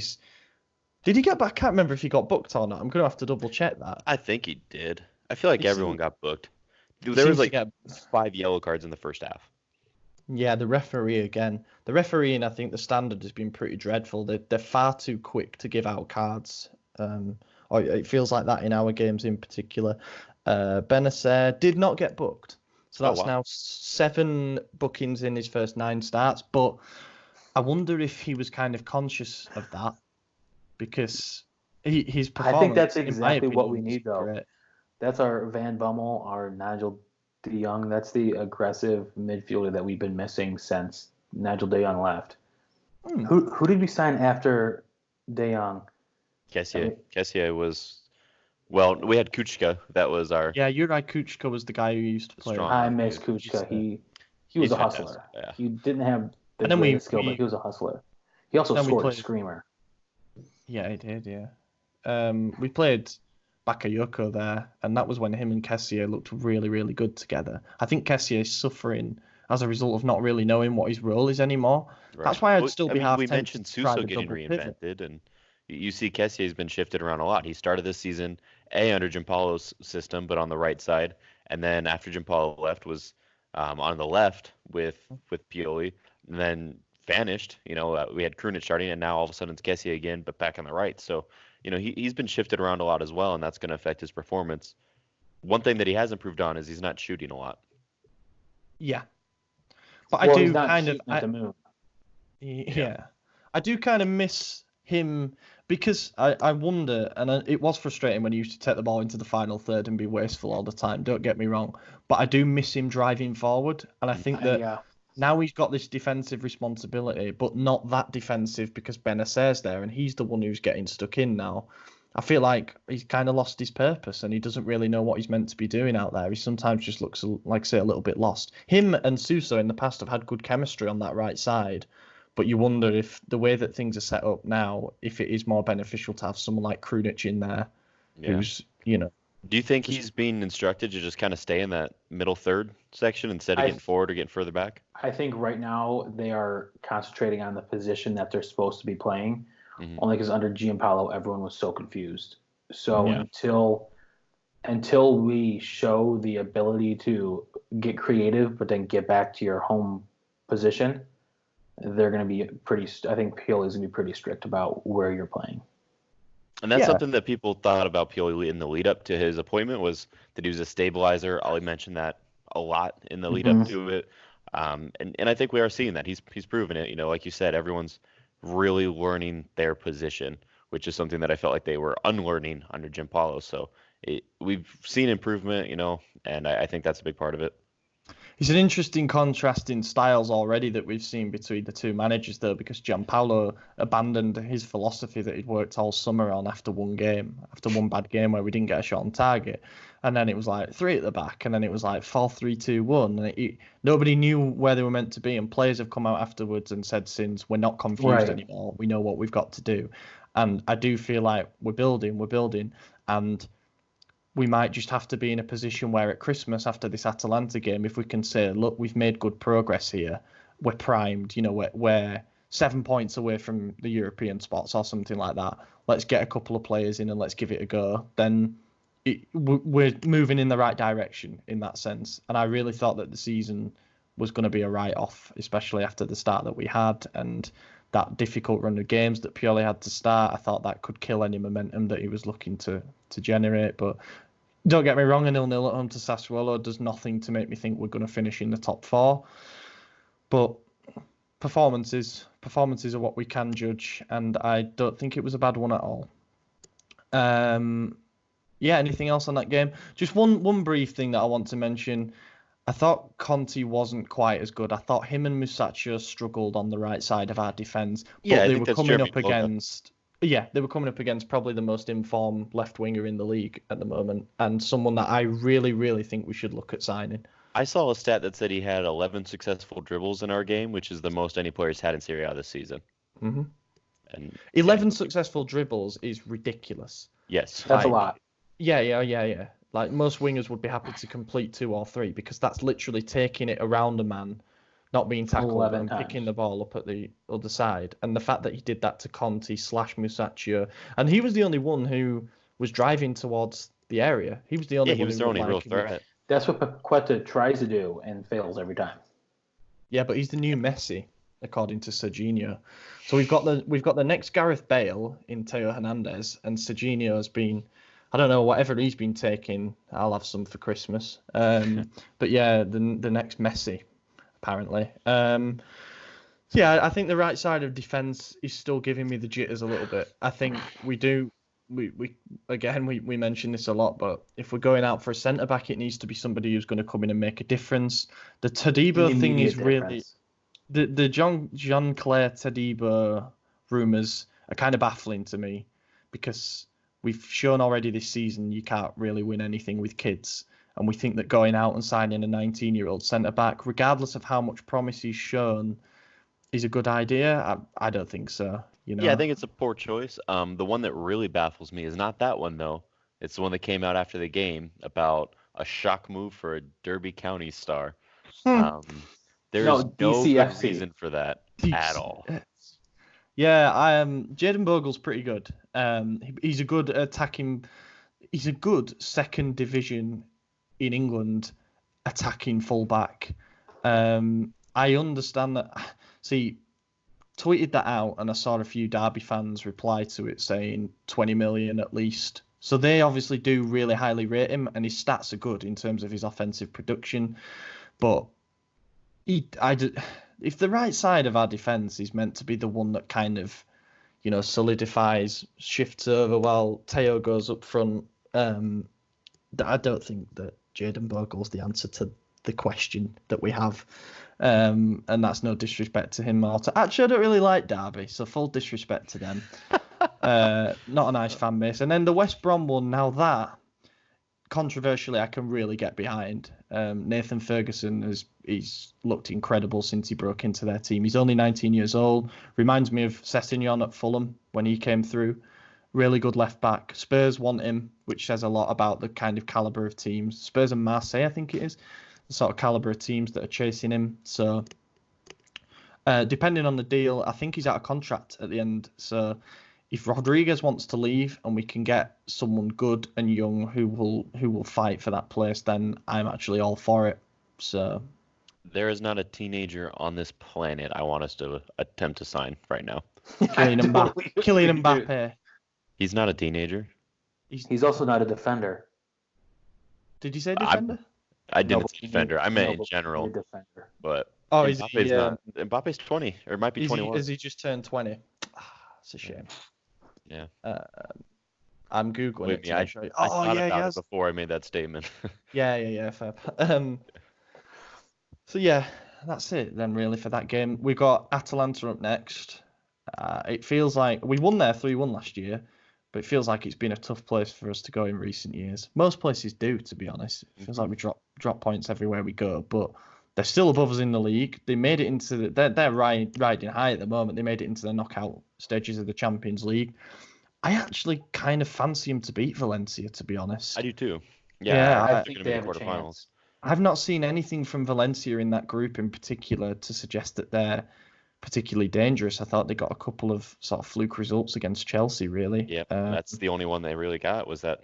did he get back? I can't remember if he got booked or not. I'm going to have to double check that. I think he did. I feel like everyone got booked. There was like 5 yellow cards in the first half. Yeah, the referee again. The refereeing, I think the standard has been pretty dreadful. They're far too quick to give out cards. Or it feels like that in our games in particular. Benacer did not get booked. So that's now 7 bookings in his first 9 starts. But I wonder if he was kind of conscious of that. Because his performance, I think that's exactly what we need, though. Great. That's our Van Bommel, our Nigel de Jong. That's the aggressive midfielder that we've been missing since Nigel de Jong left. Who did we sign after de Jong? Kessié was... Well, we had Kuchka. That was our... Yeah, you're right. Kuchka was the guy who used to play. I miss Kuchka. He was a hustler. Yeah. He didn't have the greatest skill, but he was a hustler. He also scored a screamer. Yeah, he did, yeah. We played Bakayoko there, and that was when him and Kessié looked really, really good together. I think Kessié is suffering as a result of not really knowing what his role is anymore. Right. That's why I'd still be half tempted. We mentioned Suso getting reinvented, and you see Kessié's been shifted around a lot. He started this season, under Giampaolo's system, but on the right side, and then after Giampaolo left was on the left with Pioli, and then vanished. We had Krunic starting, and now all of a sudden it's Kessié again, but back on the right. So, he's been shifted around a lot as well, and that's going to affect his performance. One thing that he has improved on is he's not shooting a lot. Yeah, but I do kind of at the moon. Yeah, I do kind of miss him because I wonder, and it was frustrating when he used to take the ball into the final third and be wasteful all the time. Don't get me wrong, but I do miss him driving forward, and I think that. Now he's got this defensive responsibility, but not that defensive because Benacer's there and he's the one who's getting stuck in now. I feel like he's kind of lost his purpose and he doesn't really know what he's meant to be doing out there. He sometimes just looks, like, say, a little bit lost. Him and Suso in the past have had good chemistry on that right side, but you wonder if the way that things are set up now, if it is more beneficial to have someone like Krunic in there who's, Do you think he's being instructed to just kind of stay in that middle third section instead of getting forward or getting further back? I think right now they are concentrating on the position that they're supposed to be playing, only because under Giampaolo everyone was so confused. So until we show the ability to get creative but then get back to your home position, they're going to be I think Pioli is going to be pretty strict about where you're playing. And that's something that people thought about Pioli in the lead up to his appointment, was that he was a stabilizer. Ollie mentioned that a lot in the lead up to it. And I think we are seeing that. He's proven it. Like you said, everyone's really learning their position, which is something that I felt like they were unlearning under Giampaolo. So we've seen improvement, and I think that's a big part of it. It's an interesting contrast in styles already that we've seen between the two managers, though, because Gianpaolo abandoned his philosophy that he'd worked all summer on after one bad game where we didn't get a shot on target. And then it was like 3 at the back, and then it was like 4-3-2-1. And nobody knew where they were meant to be, and players have come out afterwards and said since, we're not confused anymore. We know what we've got to do. And I do feel like we're building, and we might just have to be in a position where at Christmas after this Atalanta game, if we can say, look, we've made good progress here, we're primed, we're 7 points away from the European spots or something like that. Let's get a couple of players in and let's give it a go. Then we're moving in the right direction in that sense. And I really thought that the season was going to be a write-off, especially after the start that we had and that difficult run of games that Pioli had to start. I thought that could kill any momentum that he was looking to generate. But don't get me wrong, a 0-0 at home to Sassuolo does nothing to make me think we're going to finish in the top 4. But performances are what we can judge, and I don't think it was a bad one at all. Anything else on that game? Just one brief thing that I want to mention. I thought Conte wasn't quite as good. I thought him and Musacchio struggled on the right side of our defence. But they were coming up against... Yeah, they were coming up against probably the most informed left winger in the league at the moment, and someone that I really, really think we should look at signing. I saw a stat that said he had 11 successful dribbles in our game, which is the most any player's had in Serie A this season. Mm-hmm. And 11 successful dribbles is ridiculous. Yes. That's a lot. Yeah. Like, most wingers would be happy to complete 2 or 3 because that's literally taking it around a man, not being tackled and picking the ball up at the other side. And the fact that he did that to Conte / Musacchio, and he was the only one who was driving towards the area. He was the only one. He was the only real threat. That's what Paqueta tries to do and fails every time. Yeah, but he's the new Messi, according to Serginho. So we've got the next Gareth Bale in Teo Hernandez, and Serginho has been, I don't know, whatever he's been taking, I'll have some for Christmas. But yeah, the next Messi, apparently. I think the right side of defence is still giving me the jitters a little bit. I think we mention this a lot, but if we're going out for a centre back, it needs to be somebody who's going to come in and make a difference. The Todibo thing is really the Jean-Claire Todibo rumours are kind of baffling to me, because we've shown already this season you can't really win anything with kids. And we think that going out and signing a 19-year-old centre-back, regardless of how much promise he's shown, is a good idea. I don't think so. Yeah, I think it's a poor choice. The one that really baffles me is not that one, though. It's the one that came out after the game about a shock move for a Derby County star. There's no good reason for that at all. Yeah, Jadon Bogle's pretty good. He's a good attacking. He's a good second division in England attacking fullback. I understand that. See, tweeted that out, and I saw a few Derby fans reply to it saying 20 million at least. So they obviously do really highly rate him, and his stats are good in terms of his offensive production. But if the right side of our defence is meant to be the one that kind of, solidifies, shifts over while Teo goes up front, I don't think that Jadon Bogle's the answer to the question that we have. And that's no disrespect to him or to... Actually, I don't really like Derby, so full disrespect to them. Not a nice fan base. And then the West Brom one, now that, controversially, I can really get behind. Nathan Ferguson he's looked incredible since he broke into their team. He's only 19 years old. Reminds me of Sessegnon at Fulham when he came through. Really good left back. Spurs want him, which says a lot about the kind of calibre of teams. Spurs and Marseille, I think it is. The sort of calibre of teams that are chasing him. So, depending on the deal, I think he's out of contract at the end. So, if Rodriguez wants to leave and we can get someone good and young who will fight for that place, then I'm actually all for it. So, there is not a teenager on this planet I want us to attempt to sign right now. Kylian Mbappe. He's not a teenager. He's also not a defender. Did you say defender? I didn't say defender. I meant in general. Defender. But Mbappe's not. Mbappe's 20 or might be 21. Has he just turned 20? It's a shame. Yeah. I'm googling it. I thought about it before I made that statement. Yeah. Fair. So yeah, that's it then really for that game. We've got Atalanta up next. It feels like we won there 3-1 last year, but it feels like it's been a tough place for us to go in recent years. Most places do, to be honest. It feels like we drop points everywhere we go, but they're still above us in the league. They made it into they're riding high at the moment. They made it into the knockout stages of the Champions League. I actually kind of fancy them to beat Valencia, to be honest. I do too. Yeah, I think think they they're have going to a be the quarterfinals. chance. I've not seen anything from Valencia in that group in particular to suggest that they're particularly dangerous. I thought they got a couple of sort of fluke results against Chelsea, really. Yep, that's the only one they really got was that.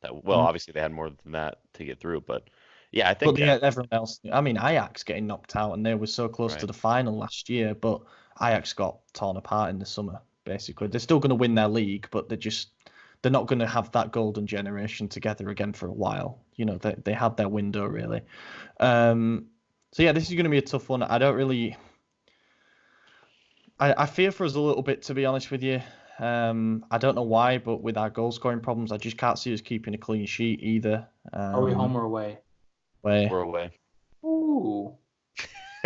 Well, Mm. obviously they had more than that to get through, but yeah, I But think everyone else, I mean, Ajax getting knocked out, and they were so close to Right. the final last year, but Ajax got torn apart in the summer, basically. They're still going to win their league, but they're not going to have that golden generation together again for a while. You know, they had their window, really. So yeah, this is going to be a tough one. I don't really... I fear for us a little bit, to be honest with you. I don't know why, but with our goal scoring problems, I just can't see us keeping a clean sheet either. Are we home or away? Where, we're away. Ooh.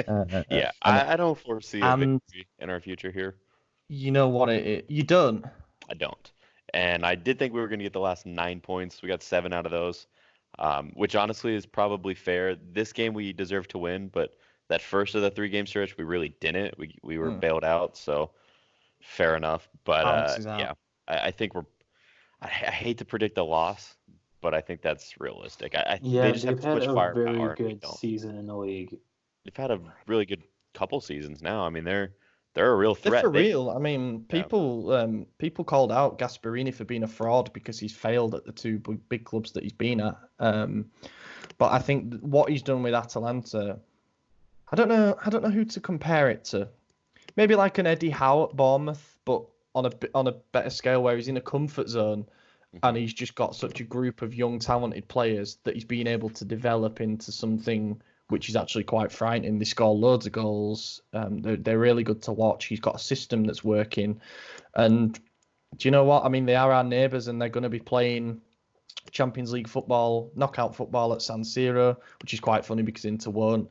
Yeah, and I don't foresee a and- victory in our future here. you know what you don't. I don't. And I did think we were going to get the last 9 points. We got 7 out of those, which honestly is probably fair. This game we deserved to win, but that first of the 3-game stretch we really didn't. We were bailed out, so fair enough. But Balances out. yeah, I think I hate to predict a loss, but I think that's realistic. Yeah, they just have they've too had much a firepower. very and we good don't. season in the league. They've had a really good couple seasons now. I mean, they're a real They're threat. for real. I mean, Yeah. people called out Gasperini for being a fraud because he's failed at the two big clubs that he's been at. But I think what he's done with Atalanta, I don't know who to compare it to. Maybe like an Eddie Howe at Bournemouth, but on a better scale, where he's in a comfort zone, and he's just got such a group of young, talented players that he's been able to develop into something which is actually quite frightening. They score loads of goals. They're really good to watch. He's got a system that's working. And do you know what? I mean, they are our neighbours, and they're going to be playing Champions League football, knockout football at San Siro, which is quite funny because Inter won't.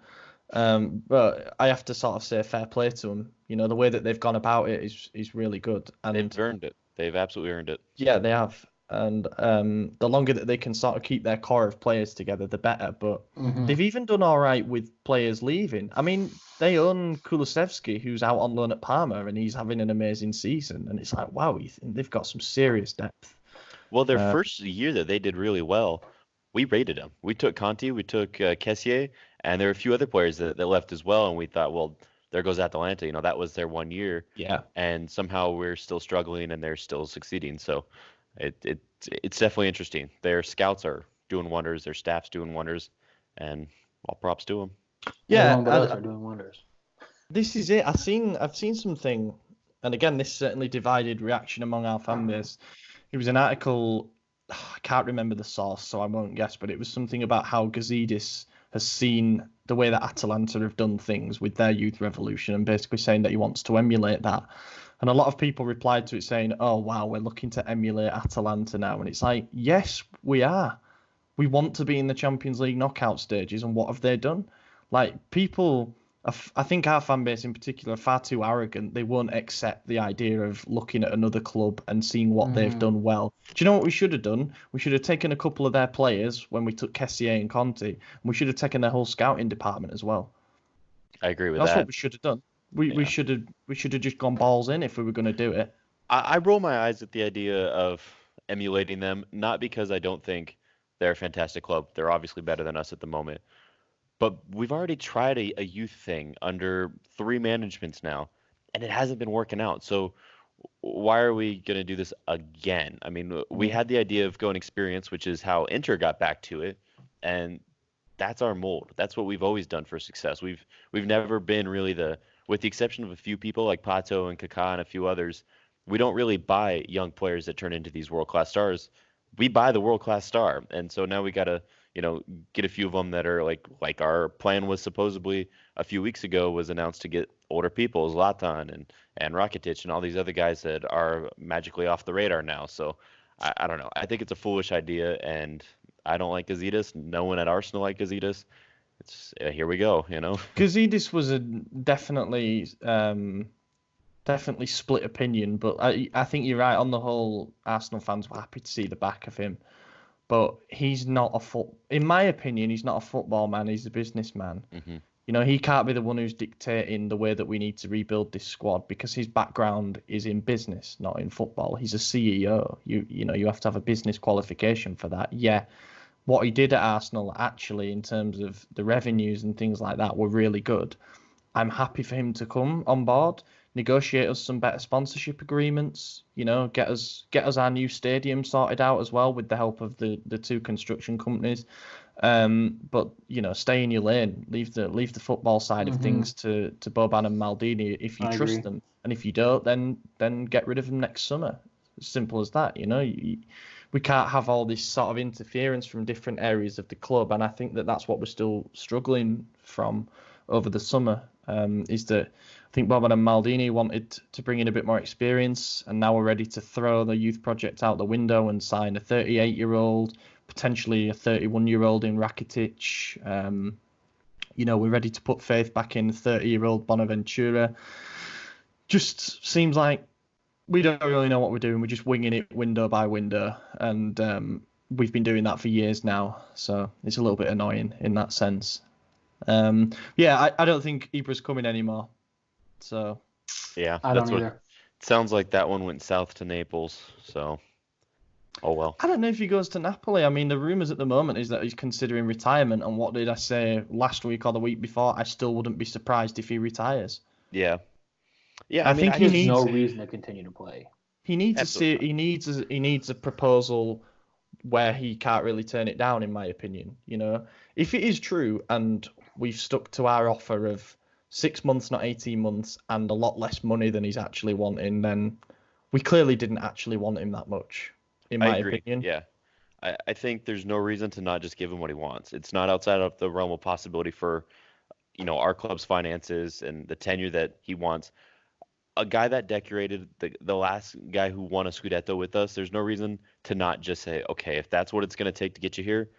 But I have to sort of say fair play to them. You know, the way that they've gone about it is really good. And They've earned it. They've absolutely earned it. yeah, they have. And the longer that they can sort of keep their core of players together, the better. But they've even done all right with players leaving. I mean, they own Kulusevski, who's out on loan at Parma, and he's having an amazing season. And it's like, wow, they've got some serious depth. Well, their first year that they did really well, we rated them. We took Conti, we took Kessié, and there were a few other players that left as well. And we thought, well, there goes Atalanta. You know, that was their 1 year. Yeah. And somehow we're still struggling, and they're still succeeding. So it's definitely interesting. Their scouts are doing wonders. Their staff's doing wonders, and all props to them. Yeah, Everyone but us are doing wonders. This is it. I've seen something, and again, this certainly divided reaction among our fan base. It was an article. I can't remember the source, so I won't guess, but it was something about how Gazidis has seen the way that Atalanta have done things with their youth revolution, and basically saying that he wants to emulate that. And a lot of people replied to it saying, oh, wow, we're looking to emulate Atalanta now. And it's like, yes, we are. We want to be in the Champions League knockout stages. And what have they done? Like, people, I think our fan base in particular, are far too arrogant. They won't accept the idea of looking at another club and seeing what they've done well. Do you know what we should have done? We should have taken a couple of their players when we took Kessié and Conti, and we should have taken their whole scouting department as well. I agree with That's that. what we should have done. We should have just gone balls in if we were going to do it. I roll my eyes at the idea of emulating them, not because I don't think they're a fantastic club. They're obviously better than us at the moment. But we've already tried a youth thing under 3 managements now, and it hasn't been working out. So why are we going to do this again? I mean, we had the idea of going experience, which is how Inter got back to it, and that's our mold. That's what we've always done for success. We've never been really with the exception of a few people like Pato and Kaká and a few others, we don't really buy young players that turn into these world-class stars. We buy the world-class star. And so now we got to, get a few of them that are like our plan was supposedly a few weeks ago was announced to get older people, Zlatan and Rakitic and all these other guys that are magically off the radar now. So I don't know. I think it's a foolish idea, and I don't like Gazidis. No one at Arsenal like Gazidis. it's here we go. Gazidis was a definitely split opinion, but I think you're right. On the whole, Arsenal fans were happy to see the back of him. But he's not in my opinion, he's not a football man. He's a businessman. Mm-hmm. He can't be the one who's dictating the way that we need to rebuild this squad because his background is in business, not in football. He's a CEO. You have to have a business qualification for that. Yeah, what he did at Arsenal actually in terms of the revenues and things like that were really good. I'm happy for him to come on board, negotiate us some better sponsorship agreements, get us our new stadium sorted out as well with the help of the two construction companies. But stay in your lane, leave the football side of things to Boban and Maldini if you trust them, and if you don't, then get rid of them next summer. As simple as that. We can't have all this sort of interference from different areas of the club, and I think that's what we're still struggling from over the summer. Is that I think Boban and Maldini wanted to bring in a bit more experience, and now we're ready to throw the youth project out the window and sign a 38-year-old, potentially a 31-year-old in Rakitic. We're ready to put faith back in 30-year-old Bonaventura. Just seems like we don't really know what we're doing. We're just winging it window by window, and we've been doing that for years now. So it's a little bit annoying in that sense. I don't think Ibra's coming anymore. So yeah, I don't either. It sounds like that one went south to Naples. So, oh well. I don't know if he goes to Napoli. I mean, the rumours at the moment is that he's considering retirement. And what did I say last week or the week before? I still wouldn't be surprised if he retires. Yeah. I think he needs no reason to continue to play. He needs he needs a proposal where he can't really turn it down, in my opinion. If it is true and we've stuck to our offer of 6 months, not 18 months, and a lot less money than he's actually wanting, then we clearly didn't actually want him that much, in my opinion. Yeah. I think there's no reason to not just give him what he wants. It's not outside of the realm of possibility for, our club's finances and the tenure that he wants. A guy that decorated the last guy who won a Scudetto with us, there's no reason to not just say, okay, if that's what it's going to take to get you here,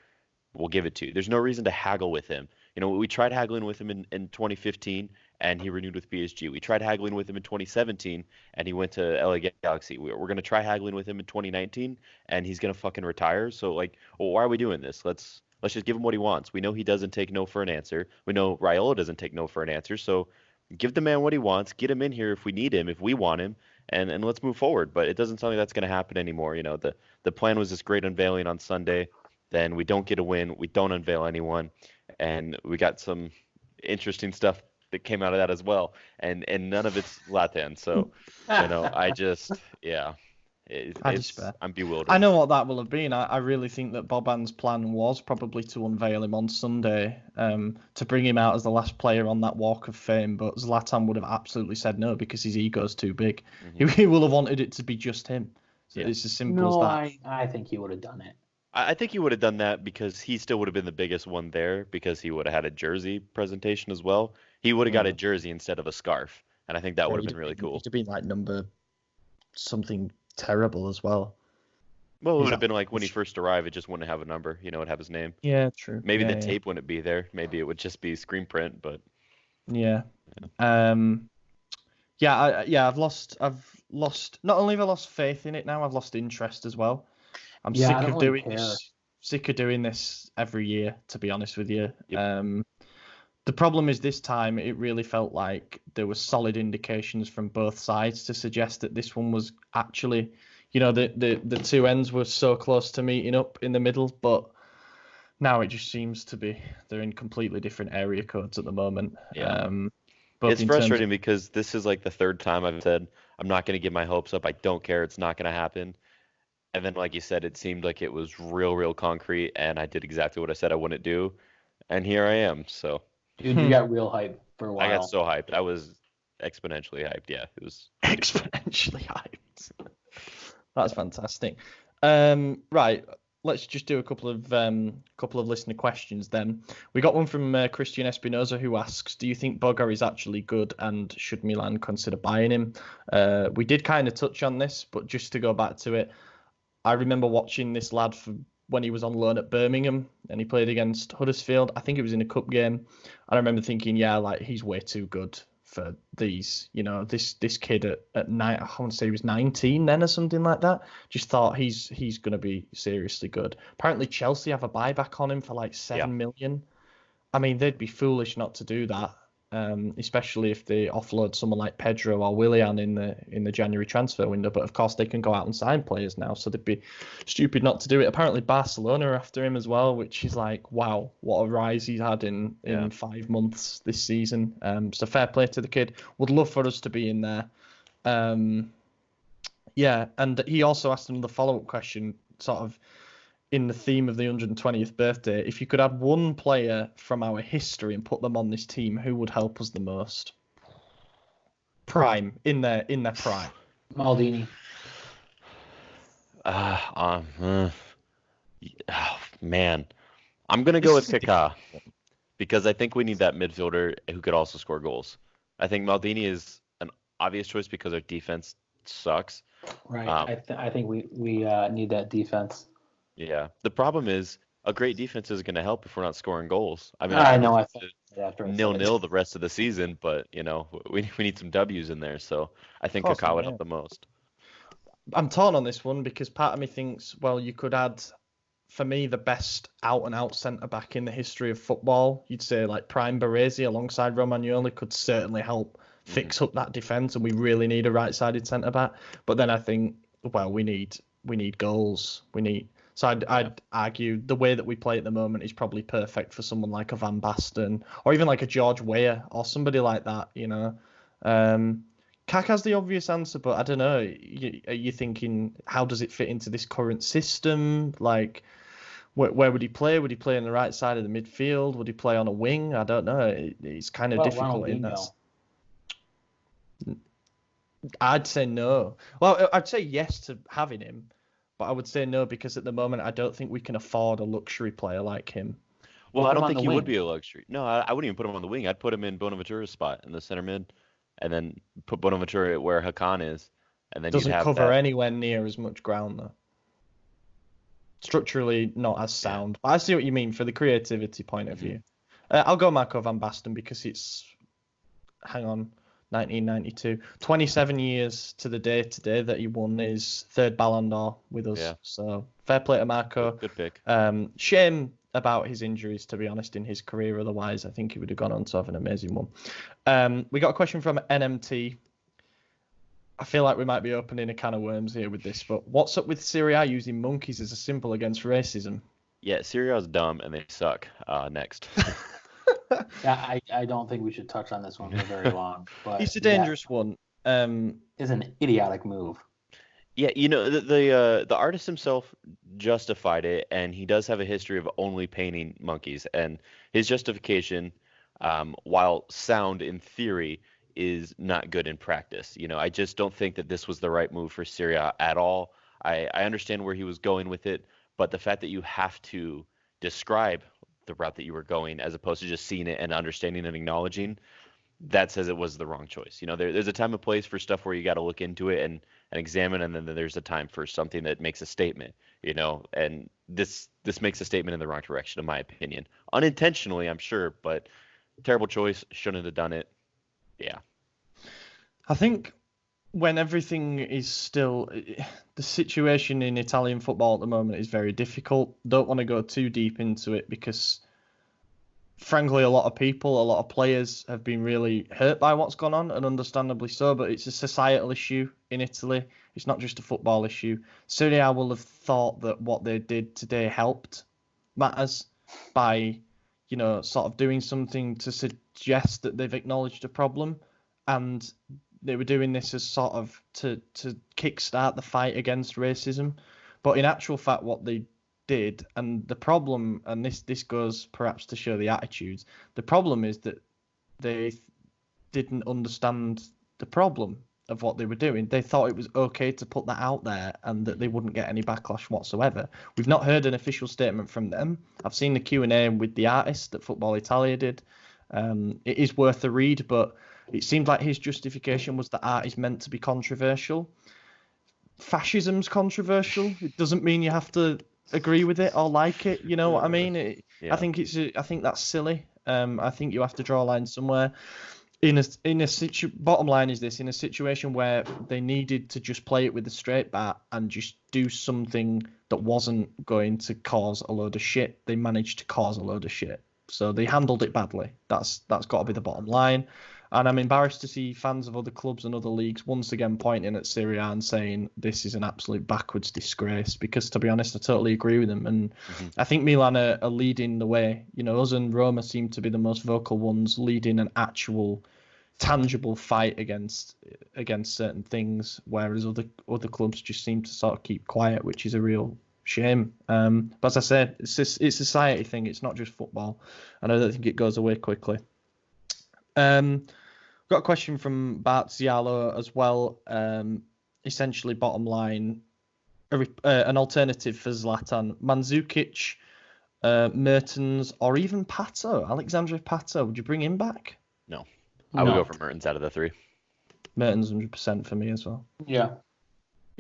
we'll give it to you. There's no reason to haggle with him. We tried haggling with him in 2015, and he renewed with PSG. We tried haggling with him in 2017, and he went to LA Galaxy. We're going to try haggling with him in 2019, and he's going to fucking retire. So, why are we doing this? Let's just give him what he wants. We know he doesn't take no for an answer. We know Raiola doesn't take no for an answer. So give the man what he wants. Get him in here if we need him, if we want him, and let's move forward. But it doesn't sound like that's going to happen anymore. The plan was this great unveiling on Sunday. Then we don't get a win. We don't unveil anyone. And we got some interesting stuff that came out of that as well. And none of it's Latin. So, I just, yeah. I'm bewildered. I know what that will have been. I really think that Boban's plan was probably to unveil him on Sunday, to bring him out as the last player on that walk of fame. But Zlatan would have absolutely said no because his ego's too big. Mm-hmm. He will have wanted it to be just him. So yeah. It's as simple as that. I think he would have done it. I think he would have done that because he still would have been the biggest one there because he would have had a jersey presentation as well. He would have got a jersey instead of a scarf. And I think that would have been really cool. He'd have been like number something terrible as well. Well, it would have been like when he first arrived, it just wouldn't have a number. It would have his name. Yeah, true. Maybe the tape wouldn't be there. Maybe it would just be screen print, but... Yeah. I've lost, not only have I lost faith in it now, I've lost interest as well. I'm sick of doing this every year, to be honest with you. Yep. The problem is this time it really felt like there was solid indications from both sides to suggest that this one was actually, the two ends were so close to meeting up in the middle, but now it just seems to be they're in completely different area codes at the moment. Yeah. It's frustrating because this is like the third time I've said I'm not going to get my hopes up. I don't care. It's not going to happen. And then, like you said, it seemed like it was real concrete, and I did exactly what I said I wouldn't do, and here I am. So, dude, you got real hype for a while. I got so hyped. I was exponentially hyped. Yeah, it was exponentially hyped. That's fantastic. Right, let's just do a couple of listener questions then. We got one from Christian Espinoza who asks, do you think Bogar is actually good and should Milan consider buying him? We did kind of touch on this, but just to go back to it, I remember watching this lad for when he was on loan at Birmingham and he played against Huddersfield. I think it was in a cup game. And I remember thinking, yeah, like he's way too good for these. You know, this kid at night, I want to say he was 19 then or something like that. Just thought he's going to be seriously good. Apparently Chelsea have a buyback on him for like 7 million. I mean, they'd be foolish not to do that. Especially if they offload someone like Pedro or Willian in the January transfer window. But of course, they can go out and sign players now, so they'd be stupid not to do it. Apparently, Barcelona are after him as well, which is like, wow, what a rise he's had in 5 months this season. So fair play to the kid. Would love for us to be in there. Yeah, and he also asked another follow-up question, sort of in the theme of the 120th birthday. If you could add one player from our history and put them on this team, who would help us the most? Prime, in their prime. Maldini. Man, I'm gonna go with Kaká because I think we need that midfielder who could also score goals. I think Maldini is an obvious choice because our defense sucks. Right. I think we need that defense. Yeah. The problem is a great defense is going to help if we're not scoring goals. I mean, I know. I thought after 0-0 the rest of the season, but you know we need some W's in there. So I think Kaká would help the most. I'm torn on this one because part of me thinks, well, you could add, for me, the best out-and-out centre-back in the history of football. You'd say like Prime Baresi alongside Romagnoli could certainly help fix up that defence, and we really need a right-sided centre-back. But then I think, well, we need goals. So I'd argue the way that we play at the moment is probably perfect for someone like a Van Basten or even like a George Weah or somebody like that, you know. Kaká's the obvious answer, but I don't know. Are you thinking, how does it fit into this current system? Like, where would he play? Would he play on the right side of the midfield? Would he play on a wing? I don't know. It's kind of difficult in that. I'd say no. Well, I'd say yes to having him. But I would say no because at the moment I don't think we can afford a luxury player like him. Well, I don't think he would be a luxury. No, I wouldn't even put him on the wing. I'd put him in Bonaventura's spot in the center mid, and then put Bonaventura where Hakan is, and then doesn't you'd have cover that. anywhere near as much ground though. Structurally not as sound. But I see what you mean for the creativity point of view. I'll go Marco van Basten because it's 1992. 27 years to the day today that he won his third Ballon d'Or with us. Yeah. So fair play to Marco. Good pick. Shame about his injuries, to be honest, in his career. Otherwise, I think he would have gone on to have an amazing one. We got a question from NMT. I feel like we might be opening a can of worms here with this, but what's up with Serie A using monkeys as a symbol against racism? Yeah, Serie A is dumb and they suck. Next. Yeah, I don't think we should touch on this one for very long. But it's a dangerous one. Is an idiotic move. Yeah, you know, the artist himself justified it, and he does have a history of only painting monkeys. And his justification, while sound in theory, is not good in practice. You know, I just don't think that this was the right move for Serie A at all. I understand where he was going with it, but the fact that you have to describe the route that you were going as opposed to just seeing it and understanding and acknowledging, that says it was the wrong choice. You know, there's a time and place for stuff where you got to look into it and examine, and then there's a time for something that makes a statement, you know, and this makes a statement in the wrong direction, in my opinion. Unintentionally, I'm sure, but terrible choice. Shouldn't have done it. Yeah. I think when everything is still, the situation in Italian football at the moment is very difficult. Don't want to go too deep into it because, frankly, a lot of people, a lot of players have been really hurt by what's gone on, and understandably so, but it's a societal issue in Italy. It's not just a football issue. Serie A will have thought that what they did today helped matters by, you know, sort of doing something to suggest that they've acknowledged a problem, and they were doing this as sort of to kickstart the fight against racism. But in actual fact, what they did, and the problem, and this goes perhaps to show the attitudes, the problem is that they didn't understand the problem of what they were doing. They thought it was okay to put that out there and that they wouldn't get any backlash whatsoever. We've not heard an official statement from them. I've seen the Q&A with the artist that Football Italia did. It is worth a read, but it seemed like his justification was that art is meant to be controversial. Fascism's controversial. It doesn't mean you have to agree with it or like it. You know what I mean? Yeah. I think that's silly. I think you have to draw a line somewhere. Bottom line is this: in a situation where they needed to just play it with a straight bat and just do something that wasn't going to cause a load of shit, they managed to cause a load of shit. So they handled it badly. That's got to be the bottom line. And I'm embarrassed to see fans of other clubs and other leagues once again pointing at Serie A and saying this is an absolute backwards disgrace. Because to be honest, I totally agree with them. And I think Milan are leading the way. You know, us and Roma seem to be the most vocal ones, leading an actual tangible fight against certain things, whereas other clubs just seem to sort of keep quiet, which is a real shame. But as I said, it's a society thing. It's not just football, and I don't think it goes away quickly. Got a question from Bart Zialo as well. Essentially, bottom line, an alternative for Zlatan, Mandzukic, Mertens, or even Pato, Alexandre Pato. Would you bring him back? No. I would go for Mertens out of the three. Mertens 100% for me as well. Yeah.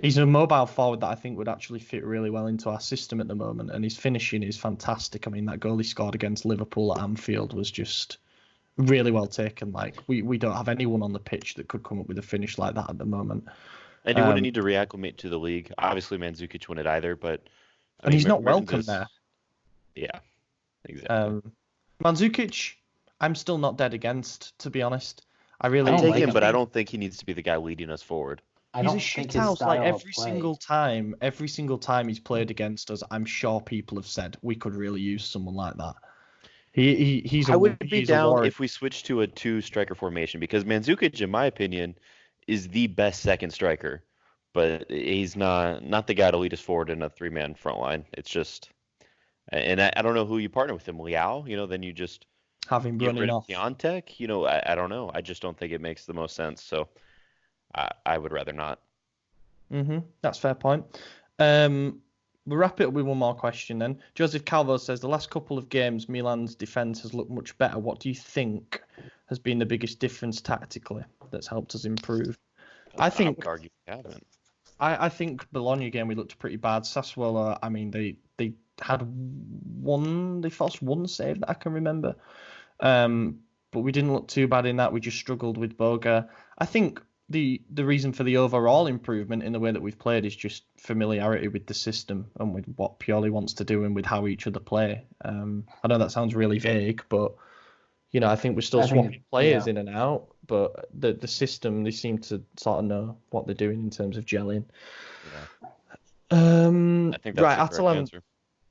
He's a mobile forward that I think would actually fit really well into our system at the moment, and his finishing is fantastic. I mean, that goal he scored against Liverpool at Anfield was just really well taken. Like, we don't have anyone on the pitch that could come up with a finish like that at the moment. And he wouldn't need to reacclimate to the league. Obviously, Mandzukic wouldn't either, but... he's not welcome there. Yeah, exactly. Mandzukic, I'm still not dead against, to be honest. I take him, but I don't think he needs to be the guy leading us forward. He's a shit house. Like every single time he's played against us, I'm sure people have said we could really use someone like that. I would be down if we switch to a 2-striker formation, because Mandzukic, in my opinion, is the best second striker, but he's not the guy to lead us forward in a 3-man front line. It's just, and I don't know who you partner with him. Liao, then you just have him running off. Piontek, I don't know. I just don't think it makes the most sense. So I would rather not. That's a fair point. We'll wrap it up with one more question then. Joseph Calvo says, the last couple of games, Milan's defence has looked much better. What do you think has been the biggest difference tactically that's helped us improve? I would argue we haven't. I think Bologna game we looked pretty bad. Sassuolo, I mean, they forced one save that I can remember. But we didn't look too bad in that. We just struggled with Boga. I think the reason for the overall improvement in the way that we've played is just familiarity with the system and with what Pioli wants to do and with how each other play. I know that sounds really vague, but I think we're still swapping players in and out. But the system, they seem to sort of know what they're doing in terms of gelling. Yeah. I think that's right. Atalanta. Answer.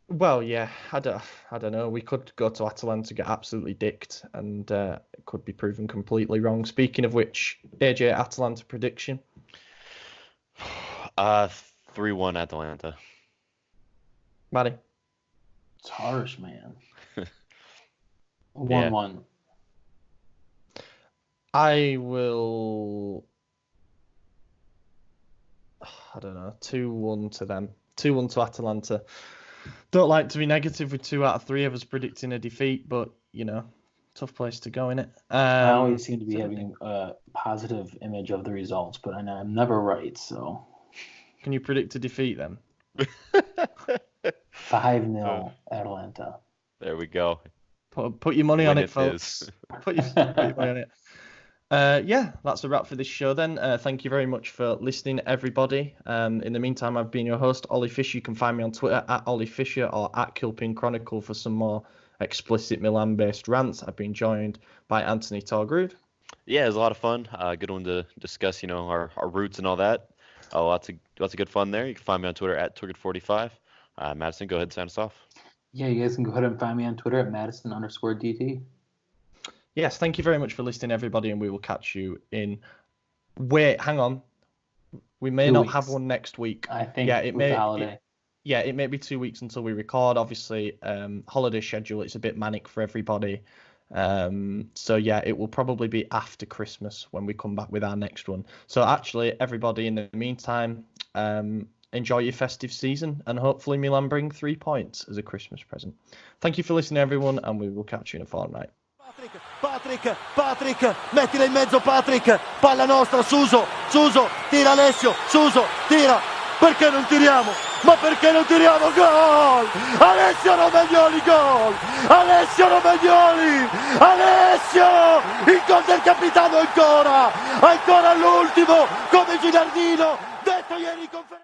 Well, yeah, I don't know. We could go to Atalanta, get absolutely dicked, and it could be proven completely wrong. Speaking of which, AJ, Atalanta prediction? 3-1 Atalanta. Maddie? It's harsh, man. 1-1. I will... I don't know, 2-1 to them. 2-1 to Atalanta. Don't like to be negative with 2 out of 3 of us predicting a defeat, but, tough place to go, innit? I always seem to be having a positive image of the results, but I'm never right, so... Can you predict a defeat, then? 5-0 Atalanta. There we go. Put your money on it, folks. Put your money on it. Yeah, that's a wrap for this show then. Thank you very much for listening, everybody. In the meantime, I've been your host, Ollie Fisher. You can find me on Twitter at Ollie Fisher or at Kilpin Chronicle for some more explicit Milan-based rants. I've been joined by Anthony Torgrud. Yeah, it was a lot of fun. Good one to discuss, our roots and all that. Lots of good fun there. You can find me on Twitter at Torgrud45. Madison, go ahead and sign us off. Yeah, you guys can go ahead and find me on Twitter at Madison_DT. Yes, thank you very much for listening, everybody, and we will catch you in... Wait, hang on. We may not have one next week. I think it may holiday. It may be 2 weeks until we record. Obviously, holiday schedule, it's a bit manic for everybody. So, yeah, it will probably be after Christmas when we come back with our next one. So, actually, everybody, in the meantime, enjoy your festive season, and hopefully Milan bring 3 points as a Christmas present. Thank you for listening, everyone, and we will catch you in a fortnight. Patrick, mettila in mezzo Patrick, palla nostra, Suso, tira Alessio, Suso, tira, perché non tiriamo? ma perché non tiriamo gol? Alessio Romagnoli gol! Alessio Romagnoli! Alessio! Il gol del capitano ancora! Ancora all'ultimo come Gilardino detto ieri in conferenza.